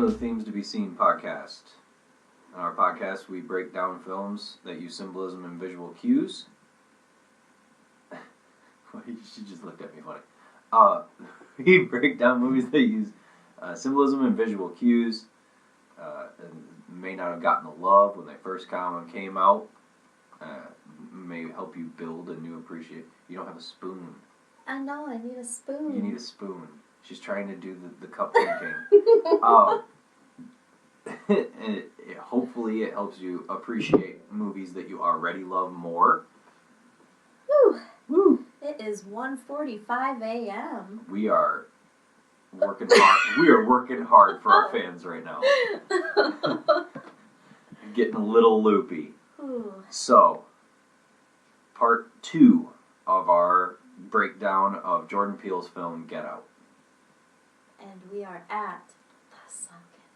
to the Themes to Be Seen podcast. On our podcast, we break down films that use symbolism and visual cues. She just looked at me funny. We break down movies that use symbolism and visual cues and may not have gotten the love when they first came out. May help you build a new appreciation. You don't have a spoon. I know, I need a spoon. You need a spoon. She's trying to do the cup thinking. Hopefully it helps you appreciate movies that you already love more. Woo! Woo! It is 1:45 a.m. We are working hard. We are working hard for our fans right now. Getting a little loopy. Ooh. So, part 2 of our breakdown of Jordan Peele's film Get Out. And we are at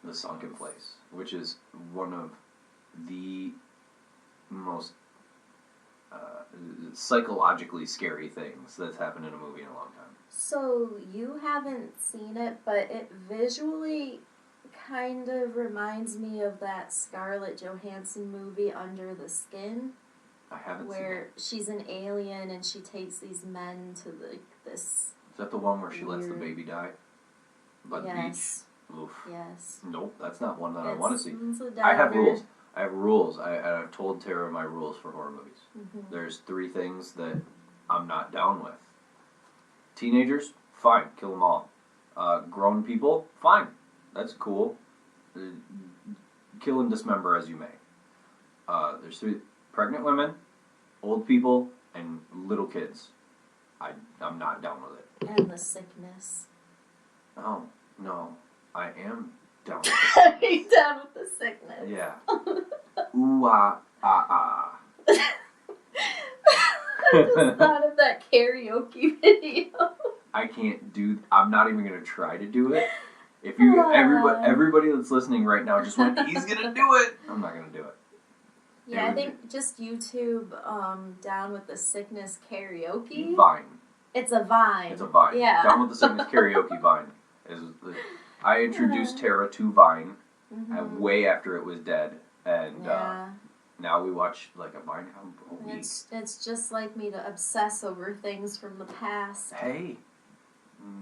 The Sunken Place, which is one of the most psychologically scary things that's happened in a movie in a long time. So, you haven't seen it, but it visually kind of reminds me of that Scarlett Johansson movie Under the Skin. I haven't seen it. Where she's an alien and she takes these men to this. Is that the one where she lets the baby die? By the Yes. beach? Oof. Yes. Nope, that's not one that I want to see. It's a I have downer. rules. I've told Tara my rules for horror movies. Mm-hmm. There's 3 things that I'm not down with. Teenagers, fine, kill them all. Grown people, fine, that's cool. Kill and dismember as you may. There's 3: pregnant women, old people, and little kids. I'm not down with it. And the sickness. Oh, no, I am down with Are you down with the sickness? Yeah. Ooh, ah, ah, ah. I just thought of that karaoke video. I'm not even going to try to do it. If everybody that's listening right now just went, he's going to do it. I'm not going to do it. Yeah, I think just YouTube Down with the Sickness karaoke. Vine. It's a Vine. It's a Vine. Yeah. Down with the Sickness karaoke Vine. I introduced Tara to Vine way after it was dead. And now we watch like a Vine a week. It's just like me to obsess over things from the past. Hey,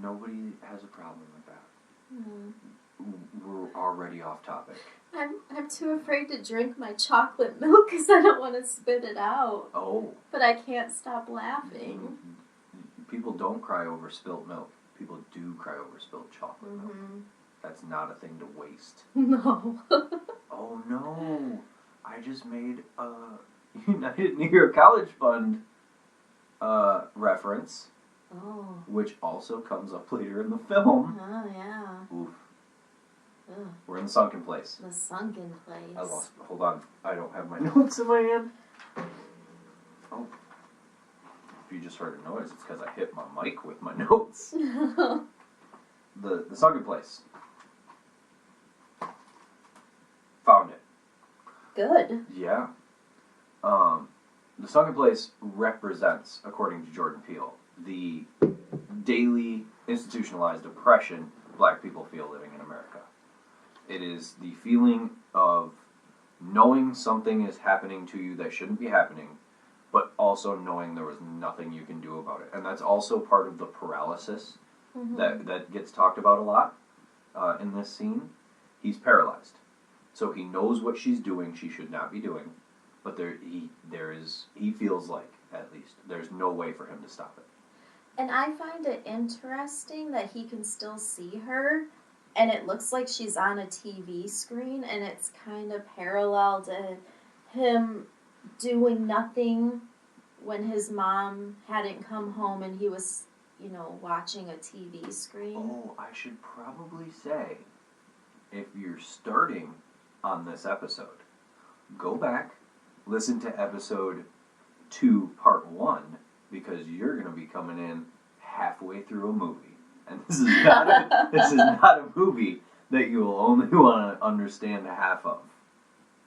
nobody has a problem with that. Mm. We're already off topic. I'm too afraid to drink my chocolate milk because I don't want to spit it out. Oh. But I can't stop laughing. People don't cry over spilt milk. People do cry over spilled chocolate milk. That's not a thing to waste. No. Oh no. I just made a United New York College Fund reference. Oh. Which also comes up later in the film. Oh, yeah. Oof. Ugh. We're in the sunken place. The sunken place. Hold on. I don't have my notes in my hand. Oh. If you just heard a noise, it's because I hit my mic with my notes. The sunken place. Found it. Good. Yeah. The sunken place represents, according to Jordan Peele, the daily institutionalized oppression black people feel living in America. It is the feeling of knowing something is happening to you that shouldn't be happening, but also knowing there was nothing you can do about it. And that's also part of the paralysis that gets talked about a lot in this scene. He's paralyzed. So he knows what she's doing she should not be doing, but he feels like, at least, there's no way for him to stop it. And I find it interesting that he can still see her, and it looks like she's on a TV screen, and it's kind of parallel to him doing nothing when his mom hadn't come home and he was, watching a TV screen. Oh, I should probably say, if you're starting on this episode, go back, listen to episode 2, part 1, because you're going to be coming in halfway through a movie. And this is not a movie that you will only want to understand half of.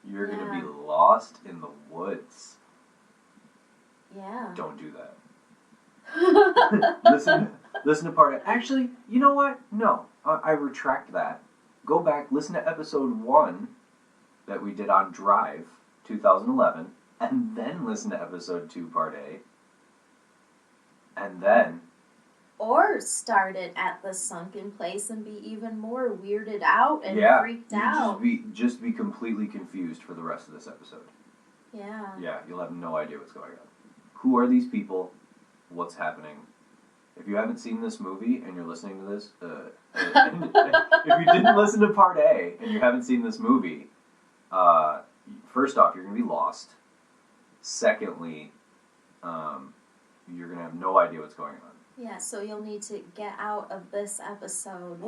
You're going to be lost in the woods. Yeah. Don't do that. Listen to part of... Actually, you know what? No. I retract that. go back, listen to episode 1 that we did on Drive 2011, and then listen to episode 2, part A, and then... Or start it at the sunken place and be even more weirded out and freaked out. Just be completely confused for the rest of this episode. Yeah. Yeah, you'll have no idea what's going on. Who are these people? What's happening? If you haven't seen this movie and you're listening to this, if you didn't listen to part A and you haven't seen this movie, first off, you're going to be lost. Secondly, you're going to have no idea what's going on. Yeah, so you'll need to get out of this episode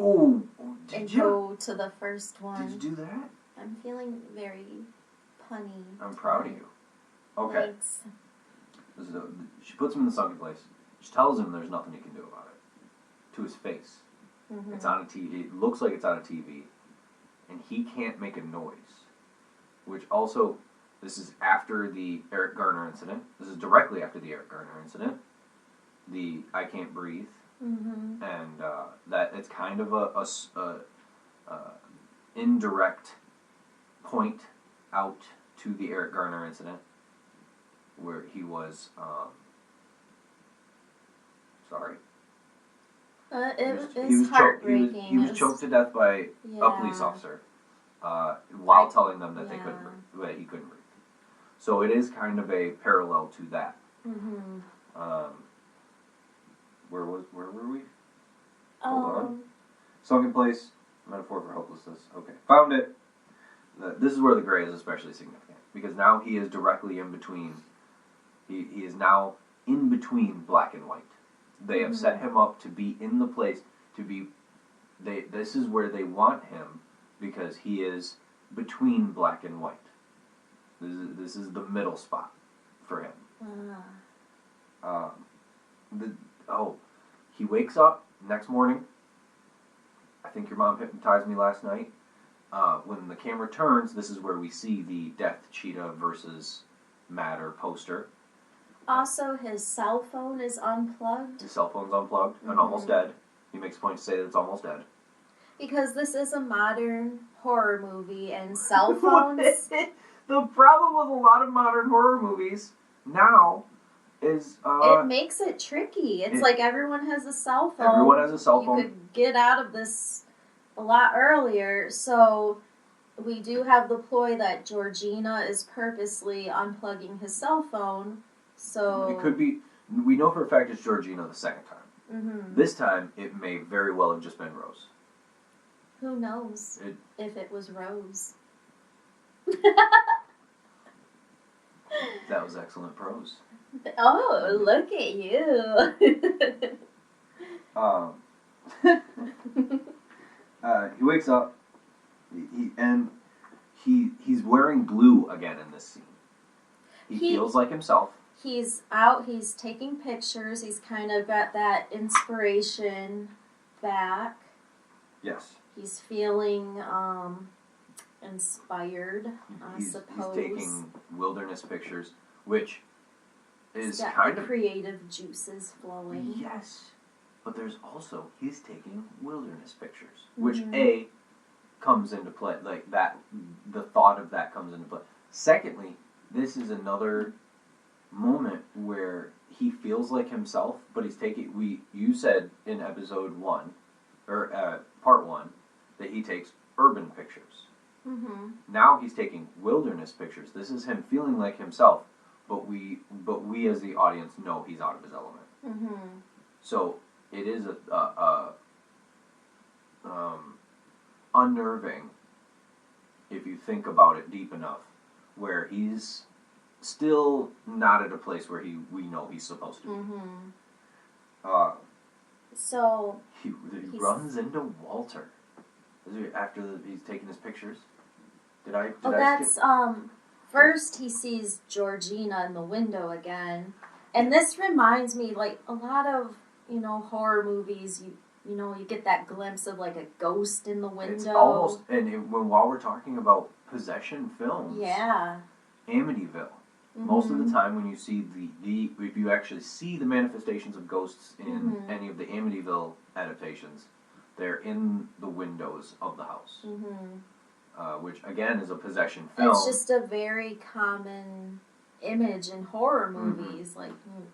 and go to the first one. Did you do that? I'm feeling very punny. I'm proud of you. Okay. Thanks. She puts him in the sunken place. She tells him there's nothing he can do about it. To his face. Mm-hmm. It's on a TV. It looks like it's on a TV. And he can't make a noise. Which also, this is after the Eric Garner incident. This is directly after the Eric Garner incident. The I can't breathe. Mm-hmm. And that it's kind of a indirect point out to the Eric Garner incident. Where he was, sorry. It was heartbreaking. He was choked to death by a police officer while telling them that they couldn't breathe, that he couldn't breathe. So it is kind of a parallel to that. Mm-hmm. Where were we? Hold on. Sunken place, metaphor for hopelessness. Okay, found it. This is where the gray is especially significant because now he is directly in between. He is now in between black and white. They have set him up to be in the place to be. This is where they want him because he is between black and white. This is the middle spot for him. He wakes up next morning. I think your mom hypnotized me last night. When the camera turns, this is where we see the Death Cheetah versus Matter poster. Also, his cell phone is unplugged. His cell phone's unplugged and almost dead. He makes a point to say that it's almost dead. Because this is a modern horror movie, and cell phones... The problem with a lot of modern horror movies now is... it makes it tricky. It's like everyone has a cell phone. Everyone has a cell phone. You could get out of this a lot earlier, so... We do have the ploy that Georgina is purposely unplugging his cell phone. So it could be. We know for a fact it's Georgina the second time. Mm-hmm. This time, it may very well have just been Rose. Who knows if it was Rose? That was excellent prose. Oh, look at you! He wakes up, he's wearing blue again in this scene. He feels like himself. He's out, he's taking pictures, he's kind of got that inspiration back. Yes. He's feeling inspired, I suppose. He's taking wilderness pictures, which is got kind the of... creative juices flowing. Yes. But there's also, he's taking wilderness pictures, which A, comes into play, like that, the thought of that comes into play. Secondly, this is another moment where he feels like himself, but he's taking, you said in episode 1, or part 1, that he takes urban pictures. Mm-hmm. Now he's taking wilderness pictures. This is him feeling like himself, but we as the audience know he's out of his element. Mm-hmm. So it is unnerving if you think about it deep enough, where he's still not at a place where we know he's supposed to be. Mm-hmm. So he runs into Walter after he's taking his pictures. First he sees Georgina in the window again, and this reminds me, like a lot of horror movies, you get that glimpse of like a ghost in the window. It's almost, while we're talking about possession films, yeah, Amityville. Mm-hmm. Most of the time, when you see if you actually see the manifestations of ghosts in any of the Amityville adaptations, They're in the windows of the house, which again is a possession film. It's just a very common image in horror movies, like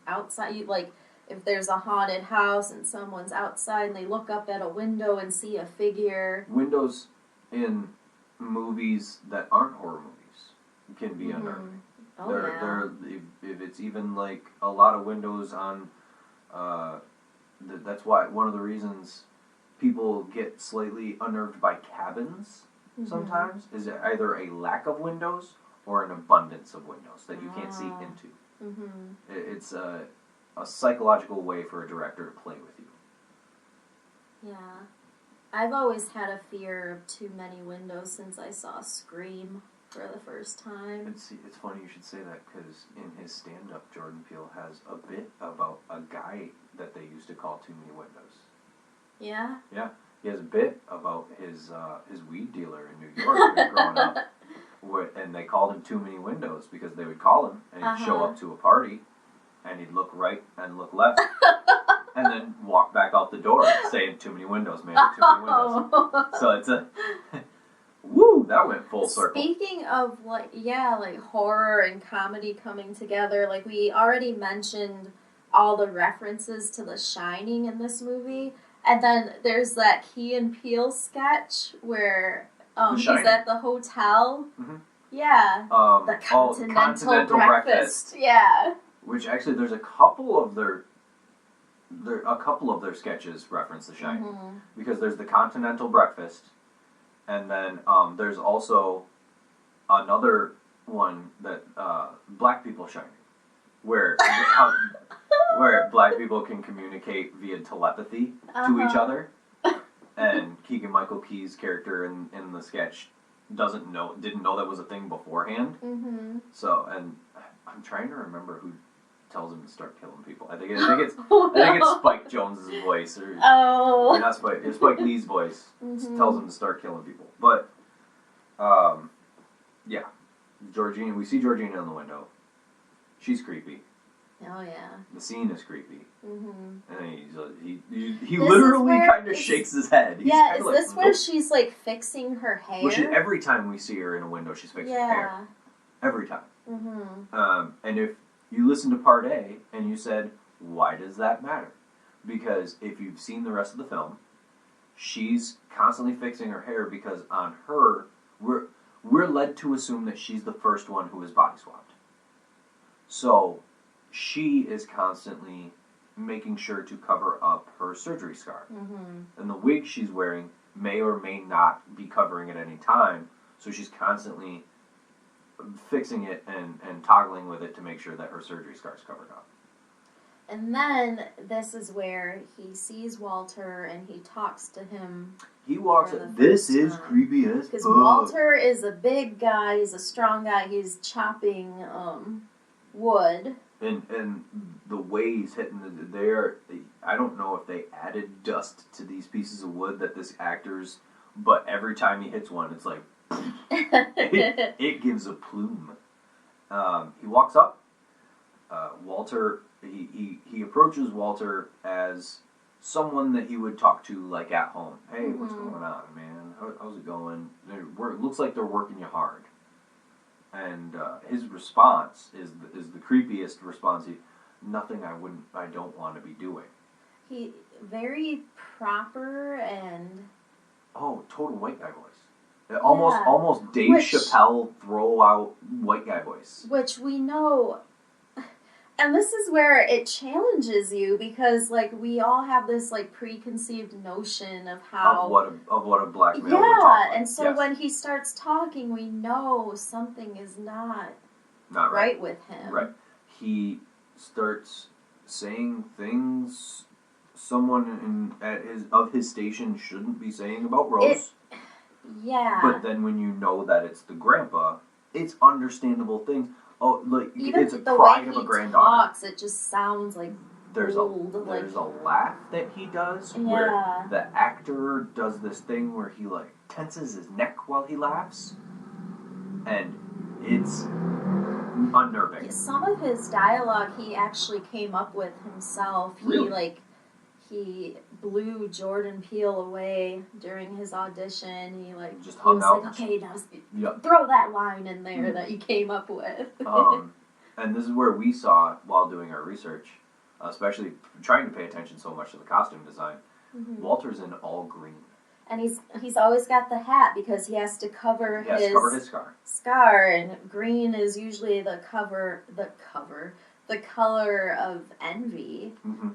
outside. Like if there's a haunted house and someone's outside and they look up at a window and see a figure. Windows in movies that aren't horror movies can be unnerving. Oh, they're if it's even like a lot of windows on. That's why one of the reasons people get slightly unnerved by cabins sometimes is either a lack of windows or an abundance of windows that you can't see into. It's a psychological way for a director to play with you. Yeah. I've always had a fear of too many windows since I saw Scream for the first time. It's funny you should say that, because in his stand-up, Jordan Peele has a bit about a guy that they used to call Too Many Windows. Yeah? Yeah. He has a bit about his weed dealer in New York growing up, and they called him Too Many Windows because they would call him, and he'd show up to a party, and he'd look right and look left, and then walk back out the door saying, "Too many windows, man, too many windows." So it's a... Woo! That went full circle. Speaking of, like horror and comedy coming together, like, we already mentioned all the references to The Shining in this movie, and then there's that Key and Peele sketch where he's at the hotel. Yeah. The Continental Breakfast. Yeah. Which actually, there's a couple of their sketches reference The Shining, because there's the Continental Breakfast. And then there's also another one that Black People Shining, where Black people can communicate via telepathy to each other, and Keegan-Michael Key's character in the sketch didn't know that was a thing beforehand. So, and I'm trying to remember who tells him to start killing people. I think it's Spike Jonze's voice, or not Spike. It's Spike Lee's voice tells him to start killing people. But yeah, Georgina. We see Georgina in the window. She's creepy. Oh yeah. The scene is creepy. And he literally kind of shakes his head. He's is this where she's like fixing her hair? Well, every time we see her in a window, she's fixing her hair. Every time. And if you listened to part A and you said, why does that matter? Because if you've seen the rest of the film, she's constantly fixing her hair, because on her, we're led to assume that she's the first one who is body swapped. So she is constantly making sure to cover up her surgery scar. And the wig she's wearing may or may not be covering at any time, so she's constantly fixing it and toggling with it to make sure that her surgery scar is covered up. And then this is where he sees Walter and he talks to him. He walks up. This is creepy as fuck. Because Walter is a big guy. He's a strong guy. He's chopping wood. And the way he's hitting I don't know if they added dust to these pieces of wood that this actor's, but every time he hits one, it's like, it gives a plume. He walks up. Walter, he approaches Walter as someone that he would talk to, like, at home. Hey, what's going on, man? How's it going? It looks like they're working you hard. And his response is the creepiest response. Nothing I don't want to be doing. He very proper and total white guy voice. Almost Dave Chappelle throw out white guy voice. Which we know, and this is where it challenges you, because like we all have this like preconceived notion of how of what a black male would talk like. And so when he starts talking, we know something is not right with him. Right. He starts saying things someone of his station shouldn't be saying about Rose. But then when you know that it's the grandpa, it's understandable things. Oh, like even it's a the pride way of a he granddaughter. Talks, it just sounds like there's old, a laugh that he does where the actor does this thing where he like tenses his neck while he laughs, and it's unnerving. Some of his dialogue he actually came up with himself. Really? He blew Jordan Peele away during his audition. He Just he hung was out. like, okay, now Yep. throw that line in there that you came up with. And this is where we saw, while doing our research, especially trying to pay attention so much to the costume design, Walter's in all green. And he's always got the hat because he has to cover his scar. And green is usually the color of envy. Mm-hmm.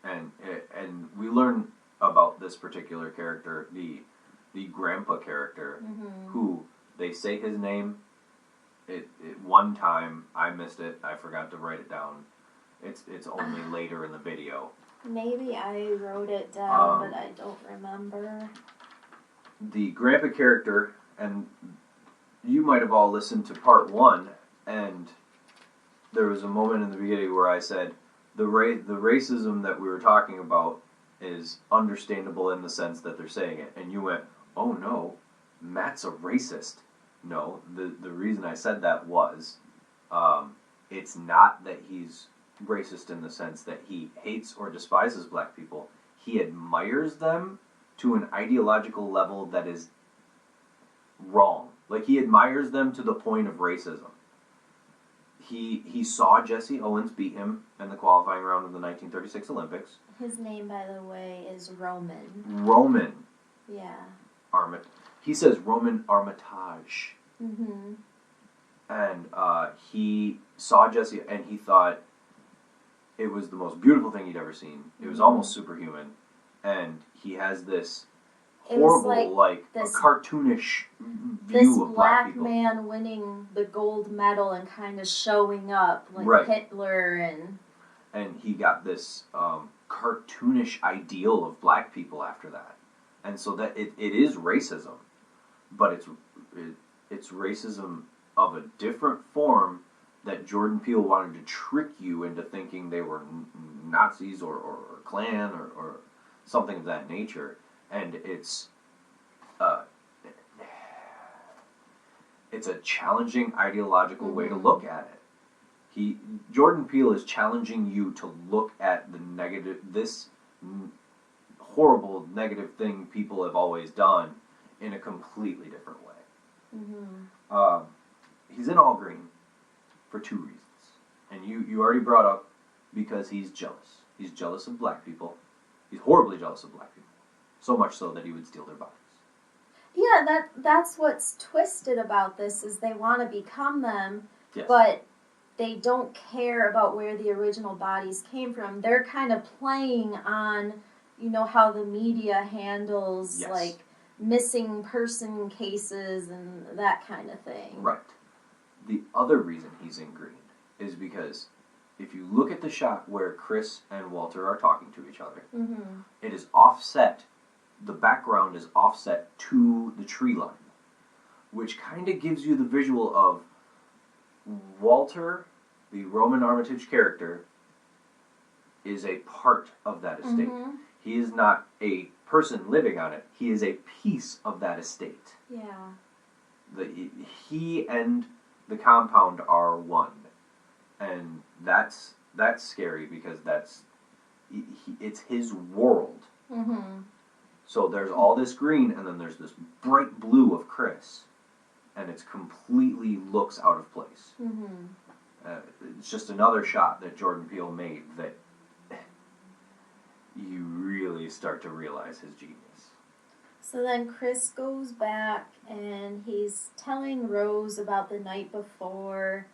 And we learn about this particular character, the grandpa character, who they say his name. It one time I missed it. I forgot to write it down. It's only later in the video. Maybe I wrote it down, but I don't remember. The grandpa character, and you might have all listened to part 1, and there was a moment in the beginning where I said, the racism that we were talking about is understandable in the sense that they're saying it. And you went, oh no, Matt's a racist. No, the reason I said that was, it's not that he's racist in the sense that he hates or despises black people. He admires them to an ideological level that is wrong. Like, he admires them to the point of racism. He saw Jesse Owens beat him in the qualifying round of the 1936 Olympics. His name, by the way, is Roman. Roman. Yeah. He says Roman Armitage. Mm-hmm. And he saw Jesse, and he thought it was the most beautiful thing he'd ever seen. It was almost superhuman. And he has this horrible, this, a cartoonish view of black people. This black man winning the gold medal and kind of showing up like Hitler And he got this cartoonish ideal of black people after that. And so that it is racism, but it's racism of a different form that Jordan Peele wanted to trick you into thinking they were Nazis or Klan or something of that nature. And it's a challenging ideological way to look at it. Jordan Peele is challenging you to look at the negative, this horrible negative thing people have always done in a completely different way. He's in all green for 2 reasons. And you already brought up because he's jealous. He's jealous of black people. He's horribly jealous of black people. So much so that he would steal their bodies. Yeah, that's what's twisted about this is they want to become them, yes. But they don't care about where the original bodies came from. They're kind of playing on, how the media handles, missing person cases and that kind of thing. Right. The other reason he's in green is because if you look at the shot where Chris and Walter are talking to each other, it is offset. The background is offset to the tree line, which kind of gives you the visual of Walter, the Roman Armitage character, is a part of that estate. He is not a person living on it. He is a piece of that estate. Yeah. He and the compound are one, and that's scary because it's his world. So there's all this green, and then there's this bright blue of Chris, and it's completely looks out of place. It's just another shot that Jordan Peele made that you really start to realize his genius. So then Chris goes back, and he's telling Rose about the night before.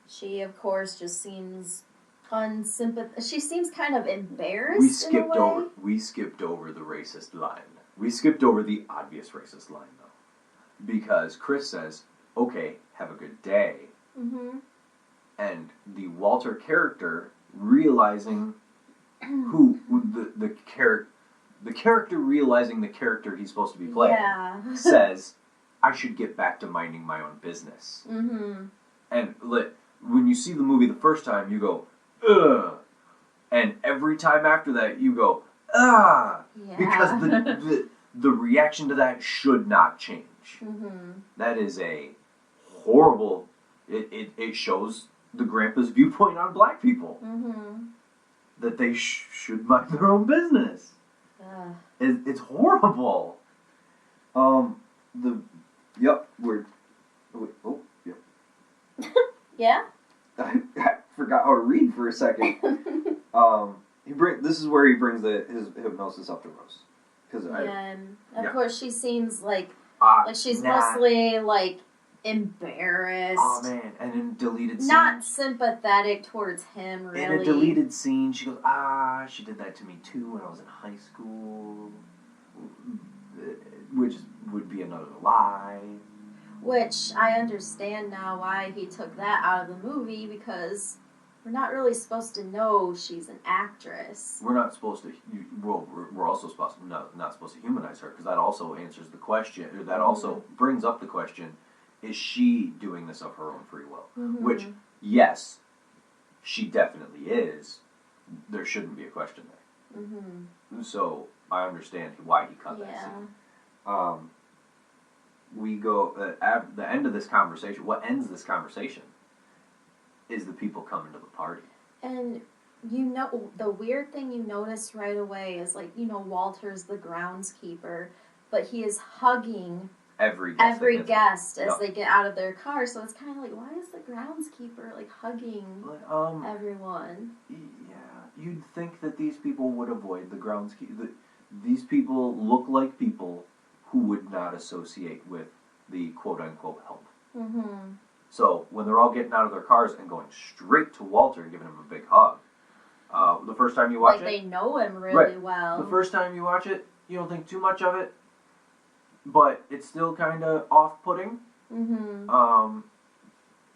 She, of course, just seems unsympathetic. She seems kind of embarrassed. We skipped over the racist line. We skipped over the obvious racist line, though, because Chris says, "Okay, have a good day," and the Walter character realizing the character realizing the character he's supposed to be playing says, "I should get back to minding my own business." And when you see the movie the first time, you go, ugh. And every time after that, you go, ah. Yeah. Because the reaction to that should not change. That is a horrible, it shows the grandpa's viewpoint on black people. That they should mind their own business. It's horrible. Yep, we're, yep. Yeah? I forgot how to read for a second. This is where he brings his hypnosis up to Rose. And of course she seems like she's nah. mostly like embarrassed. Oh man, and in deleted scene. Not sympathetic towards him, really. In a deleted scene, she goes, she did that to me too when I was in high school. Which would be another lie. Which I understand now why he took that out of the movie, because we're not really supposed to know she's an actress. We're not supposed to. Well, we're also supposed to not supposed to humanize her, because that also answers the question. Or that also brings up the question: is she doing this of her own free will? Mm-hmm. Which, yes, she definitely is. There shouldn't be a question there. Mm-hmm. So I understand why he cut that scene. We go at the end of this conversation. What ends this conversation is the people coming to the party. And the weird thing you notice right away is, like, Walter's the groundskeeper, but he is hugging every guest as they get out of their car. So it's kind of like, why is the groundskeeper like hugging everyone? Yeah, you'd think that these people would avoid the groundskeeper. These people look like people who would not associate with the quote-unquote help. Mm-hmm. So when they're all getting out of their cars and going straight to Walter and giving him a big hug, the first time you watch they know him really well. The first time you watch it, you don't think too much of it, but it's still kind of off-putting. Mm-hmm.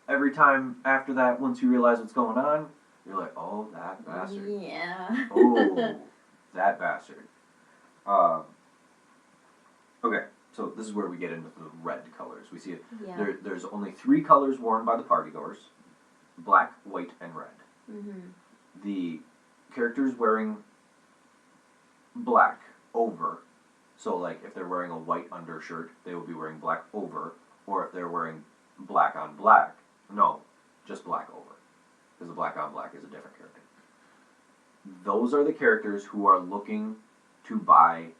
Every time after that, once you realize what's going on, you're like, oh, that bastard. Yeah. Oh, that bastard. Okay, so this is where we get into the red colors. We see it. Yeah. There's only 3 colors worn by the partygoers: black, white, and red. Mm-hmm. The characters wearing black over. So, like, if they're wearing a white undershirt, they will be wearing black over. Or if they're wearing black on black, no, just black over. Because the black on black is a different character. Those are the characters who are looking to buy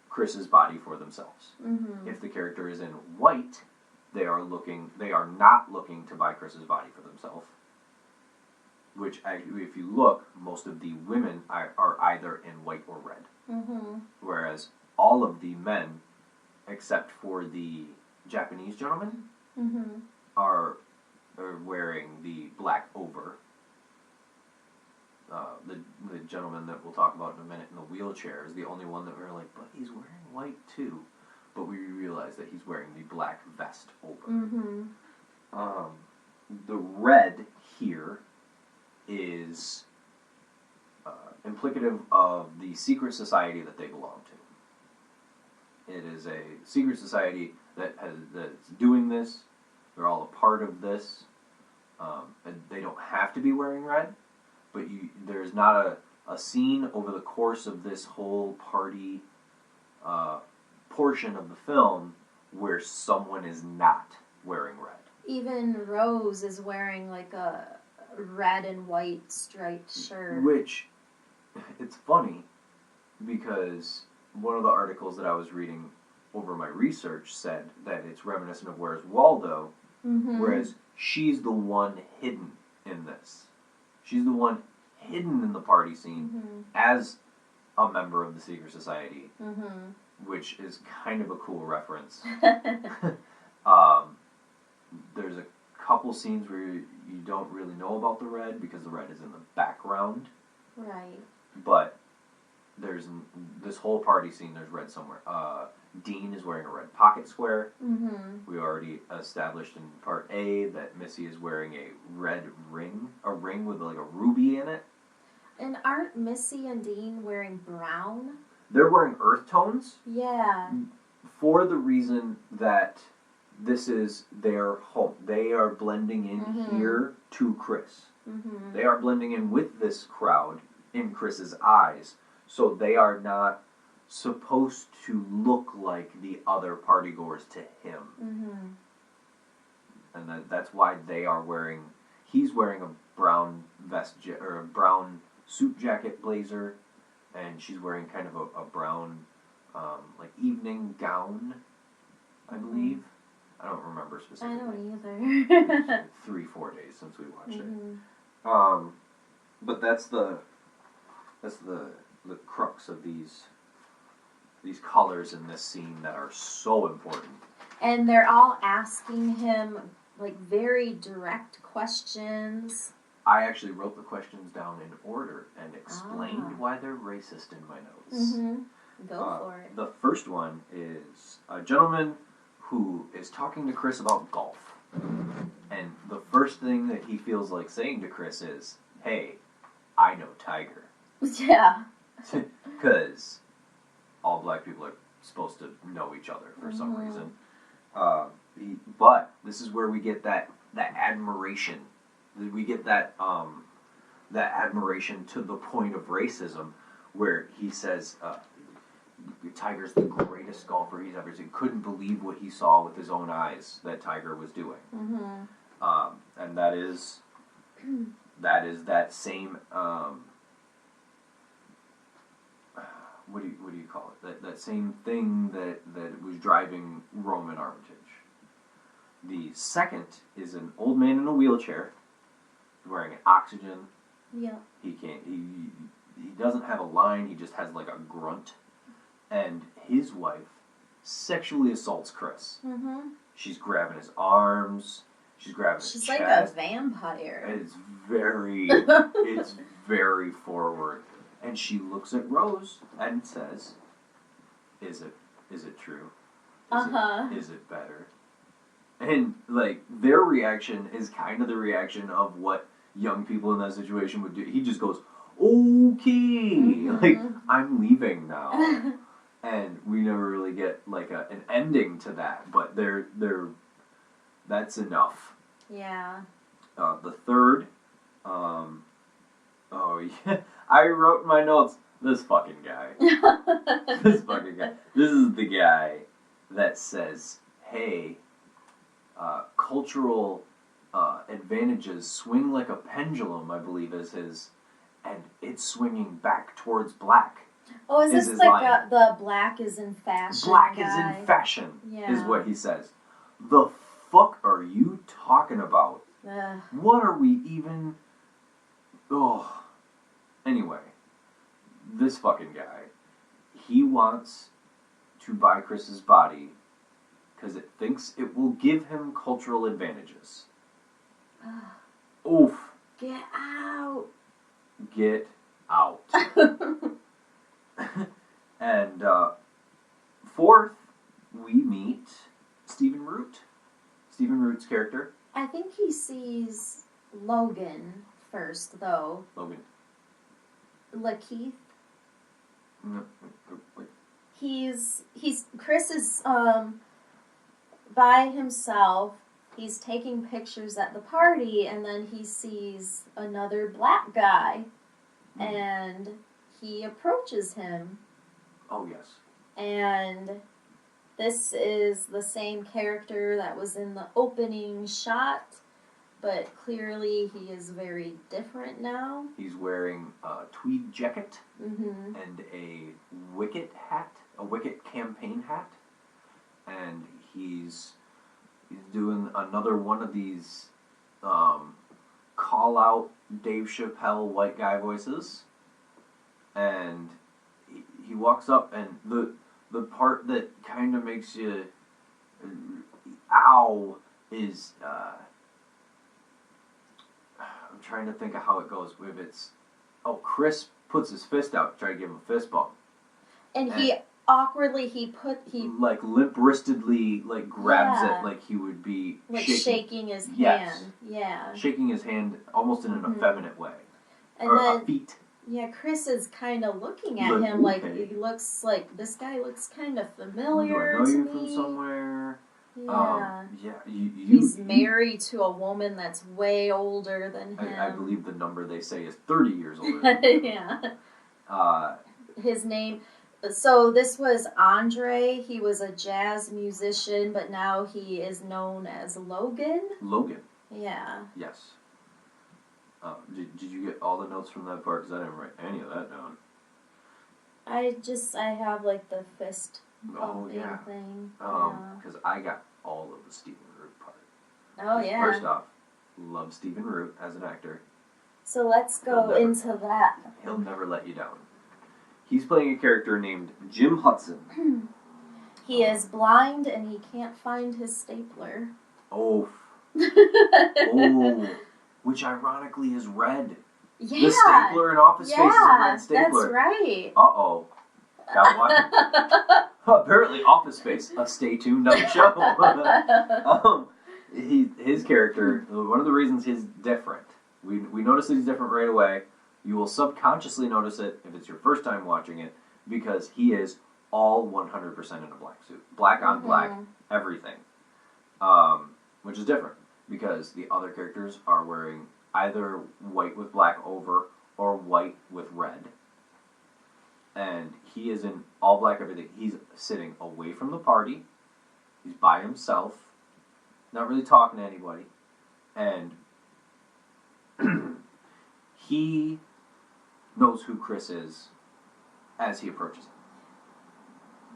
Chris's body for themselves. Mm-hmm. If the character is in white, they are not looking to buy Chris's body for themselves. Which, actually, if you look, most of the women are either in white or red. Mm-hmm. Whereas all of the men, except for the Japanese gentleman, mm-hmm. are wearing the black over. The gentleman that we'll talk about in a minute in the wheelchair is the only one that we're like, but he's wearing white too. But we realize that he's wearing the black vest over. Mm-hmm. The red here is implicative of the secret society that they belong to. It is a secret society that's doing this. They're all a part of this. And they don't have to be wearing red, but there's not a scene over the course of this whole party portion of the film where someone is not wearing red. Even Rose is wearing like a red and white striped shirt. Which, it's funny, because one of the articles that I was reading over my research said that it's reminiscent of Where's Waldo, mm-hmm. whereas she's the one hidden in this. She's the one hidden in the party scene mm-hmm. as a member of the secret society, mm-hmm. which is kind of a cool reference. There's a couple scenes where you don't really know about the red because the red is in the background. Right. But there's this whole party scene, there's red somewhere. Dean is wearing a red pocket square. Mm-hmm. We already established in part A that Missy is wearing a red ring. A ring with like a ruby in it. And aren't Missy and Dean wearing brown? They're wearing earth tones. Yeah. For the reason that this is their home. They are blending in mm-hmm. here to Chris. Mm-hmm. They are blending in with this crowd in Chris's eyes. So they are not supposed to look like the other partygoers to him. Mm-hmm. And that's why he's wearing a brown vest or a brown suit jacket blazer. and she's wearing kind of a brown, like evening gown, I believe. I don't remember I specifically. don't either. 3-4 days since we watched Mm-hmm. it. But that's the crux of these colors in this scene that are so important. And they're all asking him like very direct questions. I actually wrote the questions down in order and explained why they're racist in my notes. Mm-hmm. Go for it. The first one is a gentleman who is talking to Chris about golf. And the first thing that he feels like saying to Chris is, "Hey, I know Tiger." Yeah. Because all black people are supposed to know each other for some reason. But this is where we get that admiration. We get that admiration to the point of racism, where he says, Tiger's the greatest golfer he's ever seen. Couldn't believe what he saw with his own eyes that Tiger was doing. Mm-hmm. And that is that same what do you call it? That same thing that was driving Roman Armitage. The second is an old man in a wheelchair wearing oxygen. Yeah. He can't. He doesn't have a line. He just has like a grunt. And his wife sexually assaults Chris. Mm-hmm. She's grabbing his arms. She's grabbing his She's chest. like a vampire. It's very forward. And she looks at Rose and says, "Is it true? Is it better?" And like their reaction is kind of the reaction of what young people in that situation would do. He just goes, "Okay, like I'm leaving now." And we never really get like an ending to that, but that's enough. Yeah. The third, oh yeah, I wrote in my notes, this fucking guy. This fucking guy. This is the guy that says, "Hey, cultural advantages swing like a pendulum," I believe is his, and it's swinging back towards black. Oh, is this like the black is in fashion Black guy? is in fashion, Yeah. is what he says. The fuck are you talking about? What are we even... Oh. Anyway, this fucking guy, he wants to buy Chris's body because it thinks it will give him cultural advantages. Oof. Get out. Get out. And fourth, we meet Stephen Root. Stephen Root's character. I think he sees Logan first, though. Logan. Lakeith. No, wait. Chris is by himself. He's taking pictures at the party, and then he sees another black guy, and he approaches him. Oh, yes. And this is the same character that was in the opening shot, but clearly he is very different now. He's wearing a tweed jacket Mm-hmm. and a Wicket hat, a Wicket campaign hat, and he's doing another one of these call out Dave Chappelle white guy voices, and he walks up, and the part that kind of makes you ow is I'm trying to think of how it goes. If it's Chris puts his fist out to try to give him a fist bump, and he awkwardly he like limp wristedly like grabs Yeah. it like he would be like shaking his hand. Yes. Yeah. shaking his hand almost in an effeminate way, And or then a feat. yeah, Chris is kind of looking at Like, him like okay. he looks like this guy looks kind of Do I familiar know to you me. from somewhere? Yeah. You He's married to a woman that's way older than him. I believe the number they say is 30 years older than him. Yeah. His name. So this was Andre. He was a jazz musician, but now he is known as Logan. Logan, Yeah. yes. Did you get all the notes from that part? Because I didn't write any of that down. I have like the fist Oh, bumping yeah. thing. Because I got all of the Stephen Root part. Oh, yeah. First off, love Stephen Root as an actor. So let's go into that. He'll never let you down. He's playing a character named Jim Hudson. He is blind and he can't find his stapler. Oh. Oh. Which ironically is red. Yeah. The stapler in Office Space is a red stapler. That's right. Uh-oh. Got one? Apparently Office Space, a stay tuned on the show. His character, one of the reasons he's different, we notice that he's different right away. You will subconsciously notice it if it's your first time watching it, because he is all 100% in a black suit. Black on black, everything. Which is different, because the other characters are wearing either white with black over or white with red. And he is in all black everything. He's sitting away from the party. He's by himself, not really talking to anybody. And he knows who Chris is as he approaches him.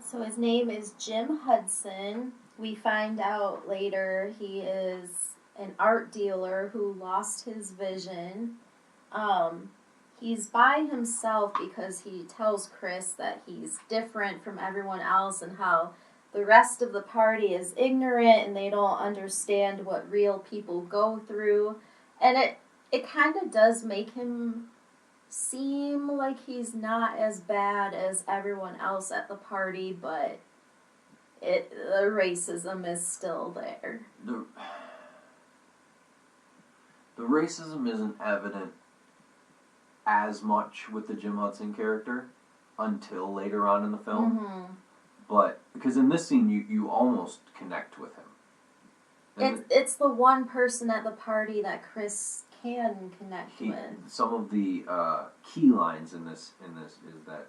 So his name is Jim Hudson. We find out later he is an art dealer who lost his vision. He's by himself because he tells Chris that he's different from everyone else and how the rest of the party is ignorant and they don't understand what real people go through. And it kind of does make him seem like he's not as bad as everyone else at the party, but the racism is still there. The racism isn't evident as much with the Jim Hudson character until later on in the film. Mm-hmm. But, because in this scene, you almost connect with him. It's the one person at the party that Chris can connect with. Some of the key lines in this is that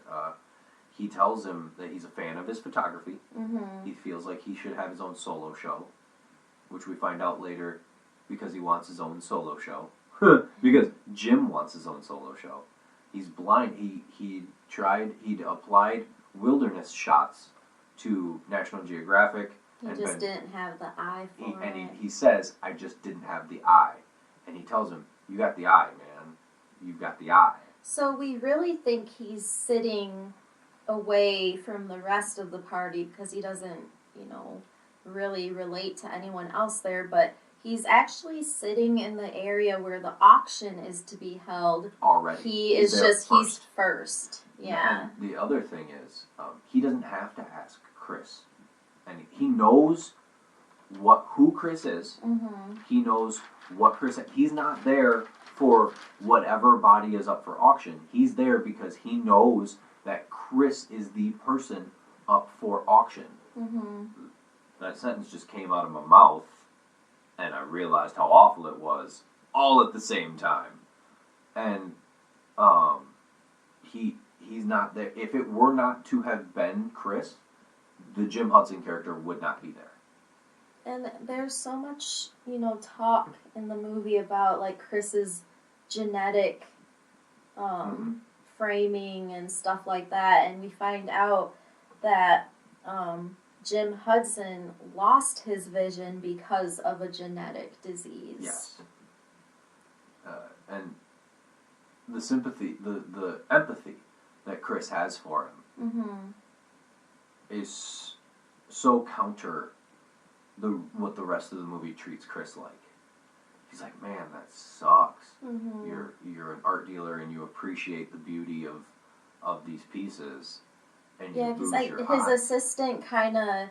he tells him that he's a fan of his photography. Mm-hmm. He feels like he should have his own solo show, which we find out later because he wants his own solo show. Because Jim wants his own solo show. He's blind. He'd applied wilderness shots to National Geographic. He just didn't have the eye for it. And he says, I just didn't have the eye. And he tells him, you got the eye, man. You've got the eye. So we really think he's sitting away from the rest of the party because he doesn't, really relate to anyone else there, but he's actually sitting in the area where the auction is to be held. Already. He's first. Yeah. And the other thing is, he doesn't have to ask Chris. And he knows who Chris is. Mm-hmm. He knows what Chris is. He's not there for whatever body is up for auction. He's there because he knows that Chris is the person up for auction. Mm-hmm. That sentence just came out of my mouth, and I realized how awful it was, all at the same time. And he's not there. If it were not to have been Chris, the Jim Hudson character would not be there. And there's so much, talk in the movie about, like, Chris's genetic framing and stuff like that. And we find out that Jim Hudson lost his vision because of a genetic disease. Yes. And the sympathy, the empathy that Chris has for him is so counter what the rest of the movie treats Chris like. He's like, man, that sucks. Mm-hmm. You're an art dealer and you appreciate the beauty of these pieces, and yeah, you lose your his eye. assistant kind of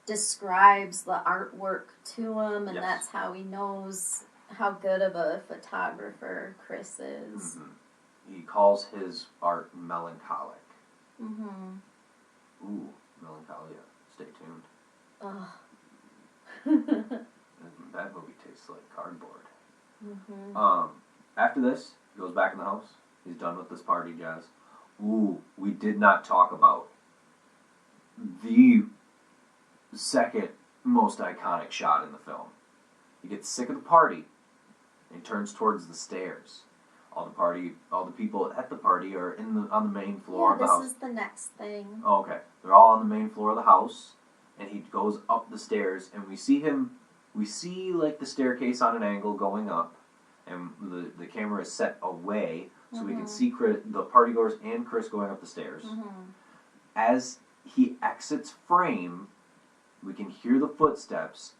describes the artwork to him, and Yes. that's how he knows how good of a photographer Chris is. Mm-hmm. He calls his art melancholic. Mm-hmm. Ooh, melancholia. Stay tuned. Ugh. That movie tastes like cardboard. Mm-hmm. After this, he goes back in the house. He's done with this party, Jazz. Ooh, we did not talk about the second most iconic shot in the film. He gets sick of the party, and he turns towards the stairs. All the people at the party are on the main floor of the this house. is the next thing. Oh, okay. They're all on the main floor of the house, and he goes up the stairs, and we see like the staircase on an angle going up, and the camera is set away so we can see the partygoers and Chris going up the stairs. As he exits frame, we can hear the footsteps.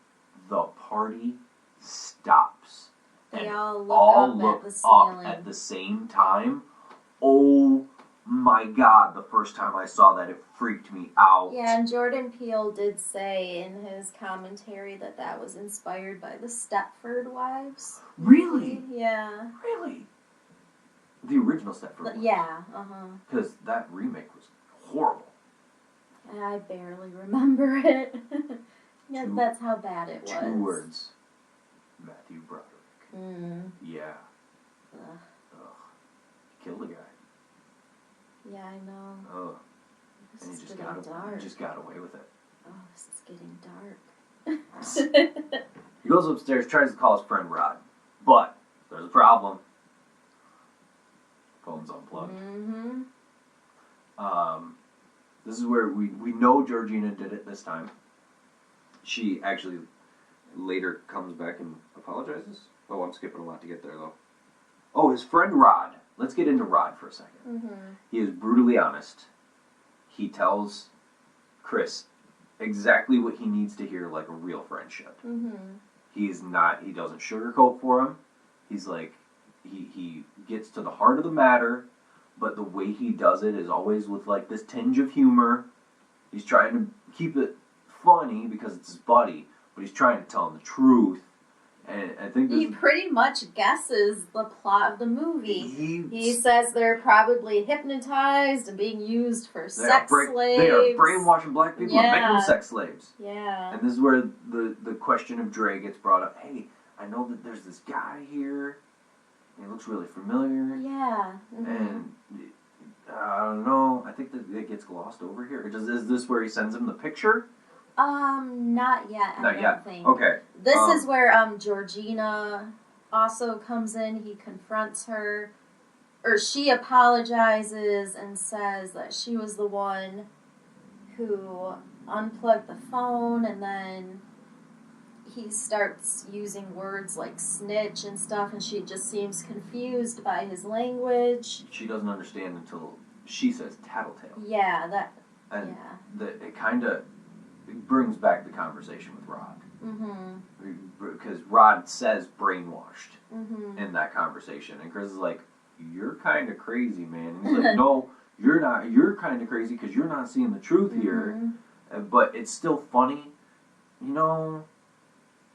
The party stops. They and all look at the ceiling. up at the same time. Oh my God, the first time I saw that, it freaked me out. Yeah, and Jordan Peele did say in his commentary that was inspired by the Stepford Wives. Really? Yeah. Really? The original Stepford Wives? Yeah, Because that remake was horrible. I barely remember it. Yeah, that's how bad it was. 2 words. Matthew Broderick. Yeah. Ugh. Killed a guy. Yeah, I know. Oh. This And is he getting dark. just got away with it. Oh, this is getting dark. He goes upstairs, tries to call his friend Rod. But there's a problem. Phone's unplugged. This is where we know Georgina did it this time. She actually later comes back and apologizes. Oh, I'm skipping a lot to get there, though. Oh, his friend Rod. Let's get into Rod for a second. He is brutally honest. He tells Chris exactly what he needs to hear, like a real friendship. He doesn't sugarcoat for him. He's like, he gets to the heart of the matter, but the way he does it is always with like this tinge of humor. He's trying to keep it funny because it's his buddy, but he's trying to tell him the truth. And I think he pretty much guesses the plot of the movie. He says they're probably hypnotized and being used for sex slaves. They are brainwashing black people and making them sex slaves. Yeah. And this is where the question of Dre gets brought up. Hey, I know that there's this guy here. He looks really familiar. Yeah. And I don't know. I think that it gets glossed over here. Is this where he sends him the picture? Not yet. I don't think. Okay. This is where Georgina also comes in. He confronts her, or she apologizes and says that she was the one who unplugged the phone, and then he starts using words like snitch and stuff, and she just seems confused by his language. She doesn't understand until she says tattletale. Yeah, it kind of brings back the conversation with Rod. Because Rod says brainwashed in that conversation. And Chris is like, you're kind of crazy, man. And he's like, no, you're not. You're kind of crazy because you're not seeing the truth here. But it's still funny. You know,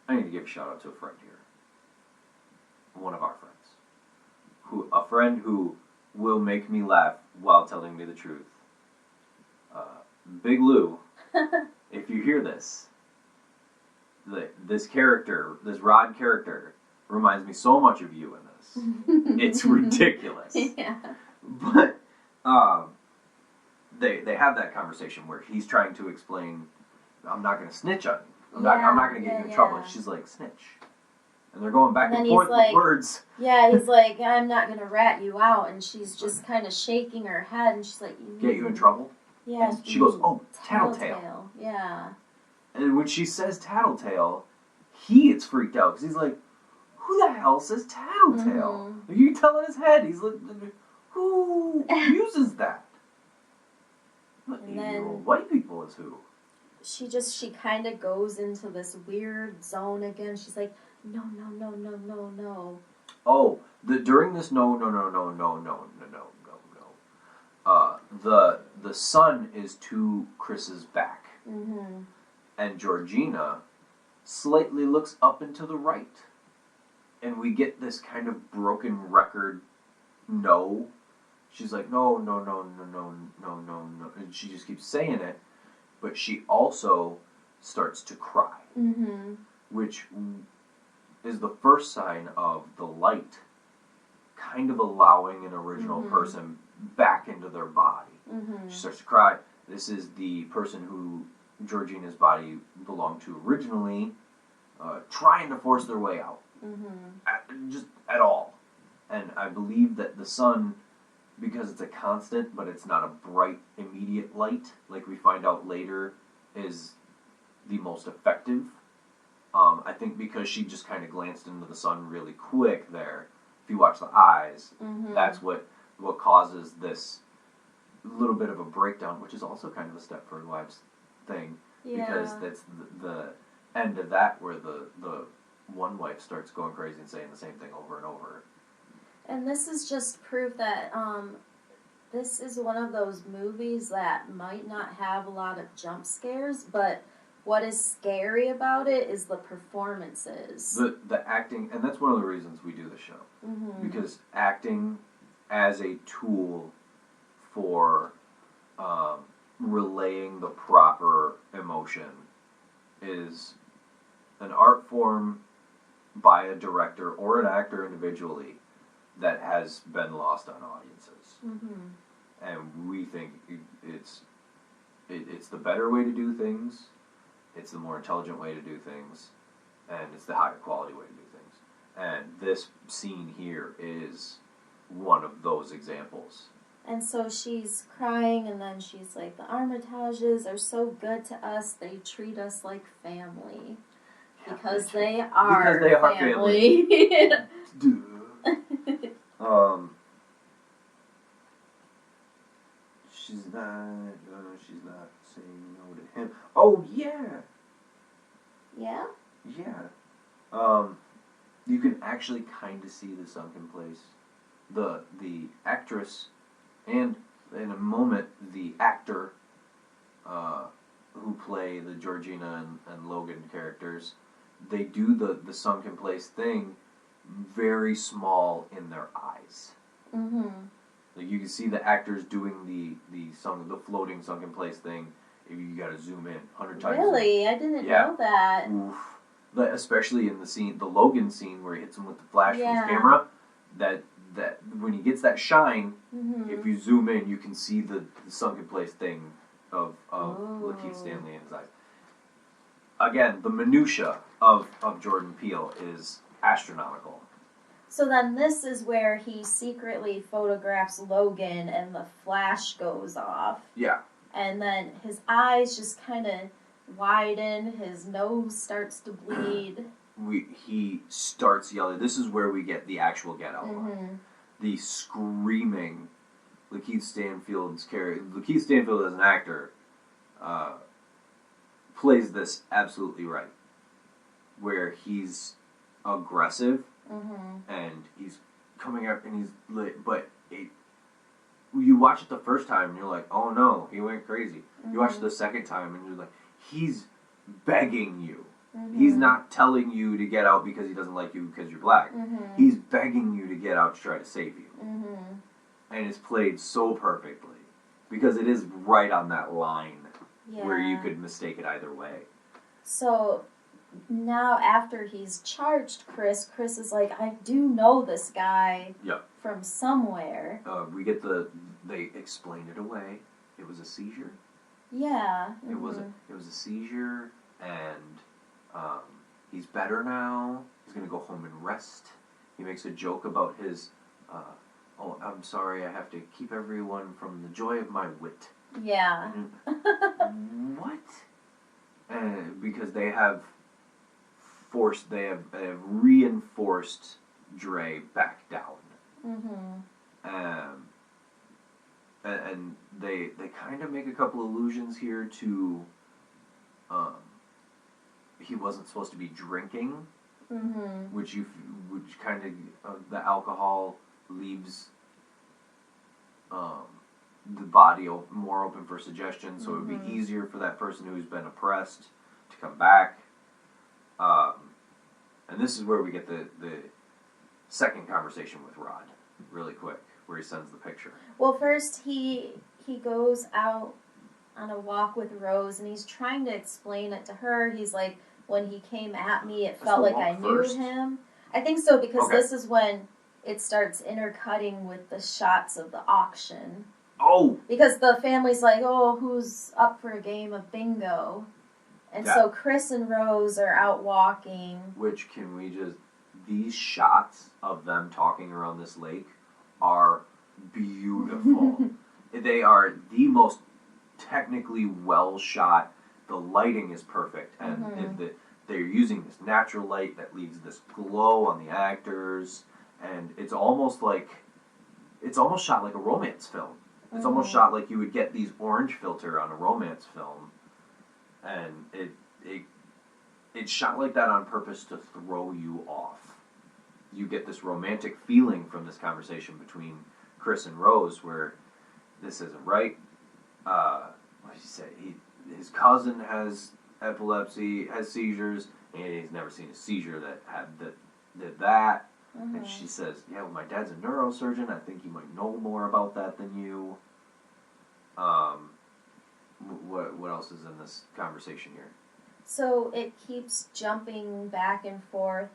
I need to give a shout out to a friend here. One of our friends. A friend who will make me laugh while telling me the truth. Big Lou. If you hear this, this Rod character, reminds me so much of you in this. It's ridiculous. Yeah. But they have that conversation where he's trying to explain, I'm not going to snitch on you. I'm not going to get you in trouble. And she's like, snitch. And they're going back and forth with words. Yeah, he's like, I'm not going to rat you out. And she's just kind of shaking her head. And she's like, get you in trouble? Yeah. And she goes, oh, tattletale. Yeah. And when she says tattletale, he gets freaked out because he's like, who the hell says tattletale? You can tell in his head. He's like, who uses that? And then white people is who. She kind of goes into this weird zone again. She's like, no. Oh, during this no. The sun is to Chris's back. And Georgina slightly looks up and to the right. And we get this kind of broken record no. She's like, no. And she just keeps saying it. But she also starts to cry. Which is the first sign of the light kind of allowing an original person back into their body. She starts to cry. This is the person who Georgina's body belonged to originally, trying to force their way out. Just at all. And I believe that the sun, because it's a constant, but it's not a bright, immediate light, like we find out later, is the most effective. I think because she just kind of glanced into the sun really quick there, if you watch the eyes, that's what causes this little bit of a breakdown, which is also kind of a Stepford Wives thing, because that's the end of that where the one wife starts going crazy and saying the same thing over and over. And this is just proof that this is one of those movies that might not have a lot of jump scares, but what is scary about it is the performances. The acting, and that's one of the reasons we do the show. Because acting as a tool for relaying the proper emotion is an art form by a director or an actor individually that has been lost on audiences. And we think it's the better way to do things, it's the more intelligent way to do things, and it's the higher quality way to do things. And this scene here is one of those examples. And so she's crying, and then she's like, the Armitages are so good to us, they treat us like family. Because they are family. She's not saying no to him. Oh, yeah! Yeah? Yeah. You can actually kind of see the sunken place. The actress, and in a moment, the actor who play the Georgina and Logan characters, they do the sunken place thing very small in their eyes. Like you can see the actors doing the floating sunken place thing. If you gotta zoom in 100 times. Really? I didn't know that. Oof. Especially in the Logan scene where he hits him with the flash from his camera. That when he gets that shine, if you zoom in, you can see the sunken place thing of Lakeith Stanley in his eyes. Again, the minutia of Jordan Peele is astronomical. So then this is where he secretly photographs Logan and the flash goes off. Yeah. And then his eyes just kind of widen, his nose starts to bleed. He starts yelling. This is where we get the actual Get Out line. The screaming Lakeith Stanfield's character. Lakeith Stanfield as an actor plays this absolutely right. Where he's aggressive and he's coming up and he's lit, but you watch it the first time and you're like, oh no, he went crazy. You watch it the second time and you're like, he's begging you. He's not telling you to get out because he doesn't like you because you're black. He's begging you to get out to try to save you. And it's played so perfectly because it is right on that line where you could mistake it either way. So now after he's charged Chris is like, I do know this guy from somewhere. We get they explain it away. It was a seizure. Yeah. It was a seizure, and he's better now. He's gonna go home and rest. He makes a joke about his, oh, I'm sorry, I have to keep everyone from the joy of my wit. Yeah. What? Because they have reinforced Dre back down. And they kind of make a couple allusions here to he wasn't supposed to be drinking, which kind of the alcohol leaves the body more open for suggestion, so it would be easier for that person who's been oppressed to come back. And this is where we get the second conversation with Rod, really quick, where he sends the picture. Well, first he goes out on a walk with Rose, and he's trying to explain it to her. He's like, when he came at me, it felt like I knew him. I think so, because this is when it starts intercutting with the shots of the auction. Oh! Because the family's like, oh, who's up for a game of bingo? And so Chris and Rose are out walking. Which, can we just... these shots of them talking around this lake are beautiful. They are the most technically well shot. The lighting is perfect, and they're using this natural light that leaves this glow on the actors, and it's almost shot like a romance film. It's almost shot like you would get these orange filter on a romance film, and it's shot like that on purpose to throw you off. You get this romantic feeling from this conversation between Chris and Rose, where this isn't right. What did he say? His cousin has epilepsy, has seizures, and he's never seen a seizure that did that. And she says, "Yeah, well, my dad's a neurosurgeon. I think he might know more about that than you." What else is in this conversation here? So it keeps jumping back and forth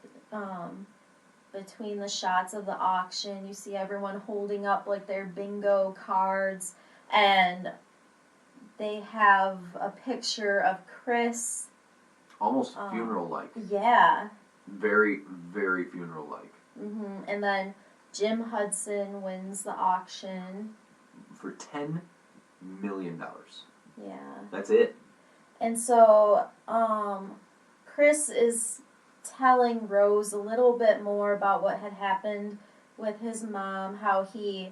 between the shots of the auction. You see everyone holding up like their bingo cards, and they have a picture of Chris. Almost funeral-like. Yeah. Very, very funeral-like. And then Jim Hudson wins the auction. For $10 million. Yeah. That's it. And so Chris is telling Rose a little bit more about what had happened with his mom, how he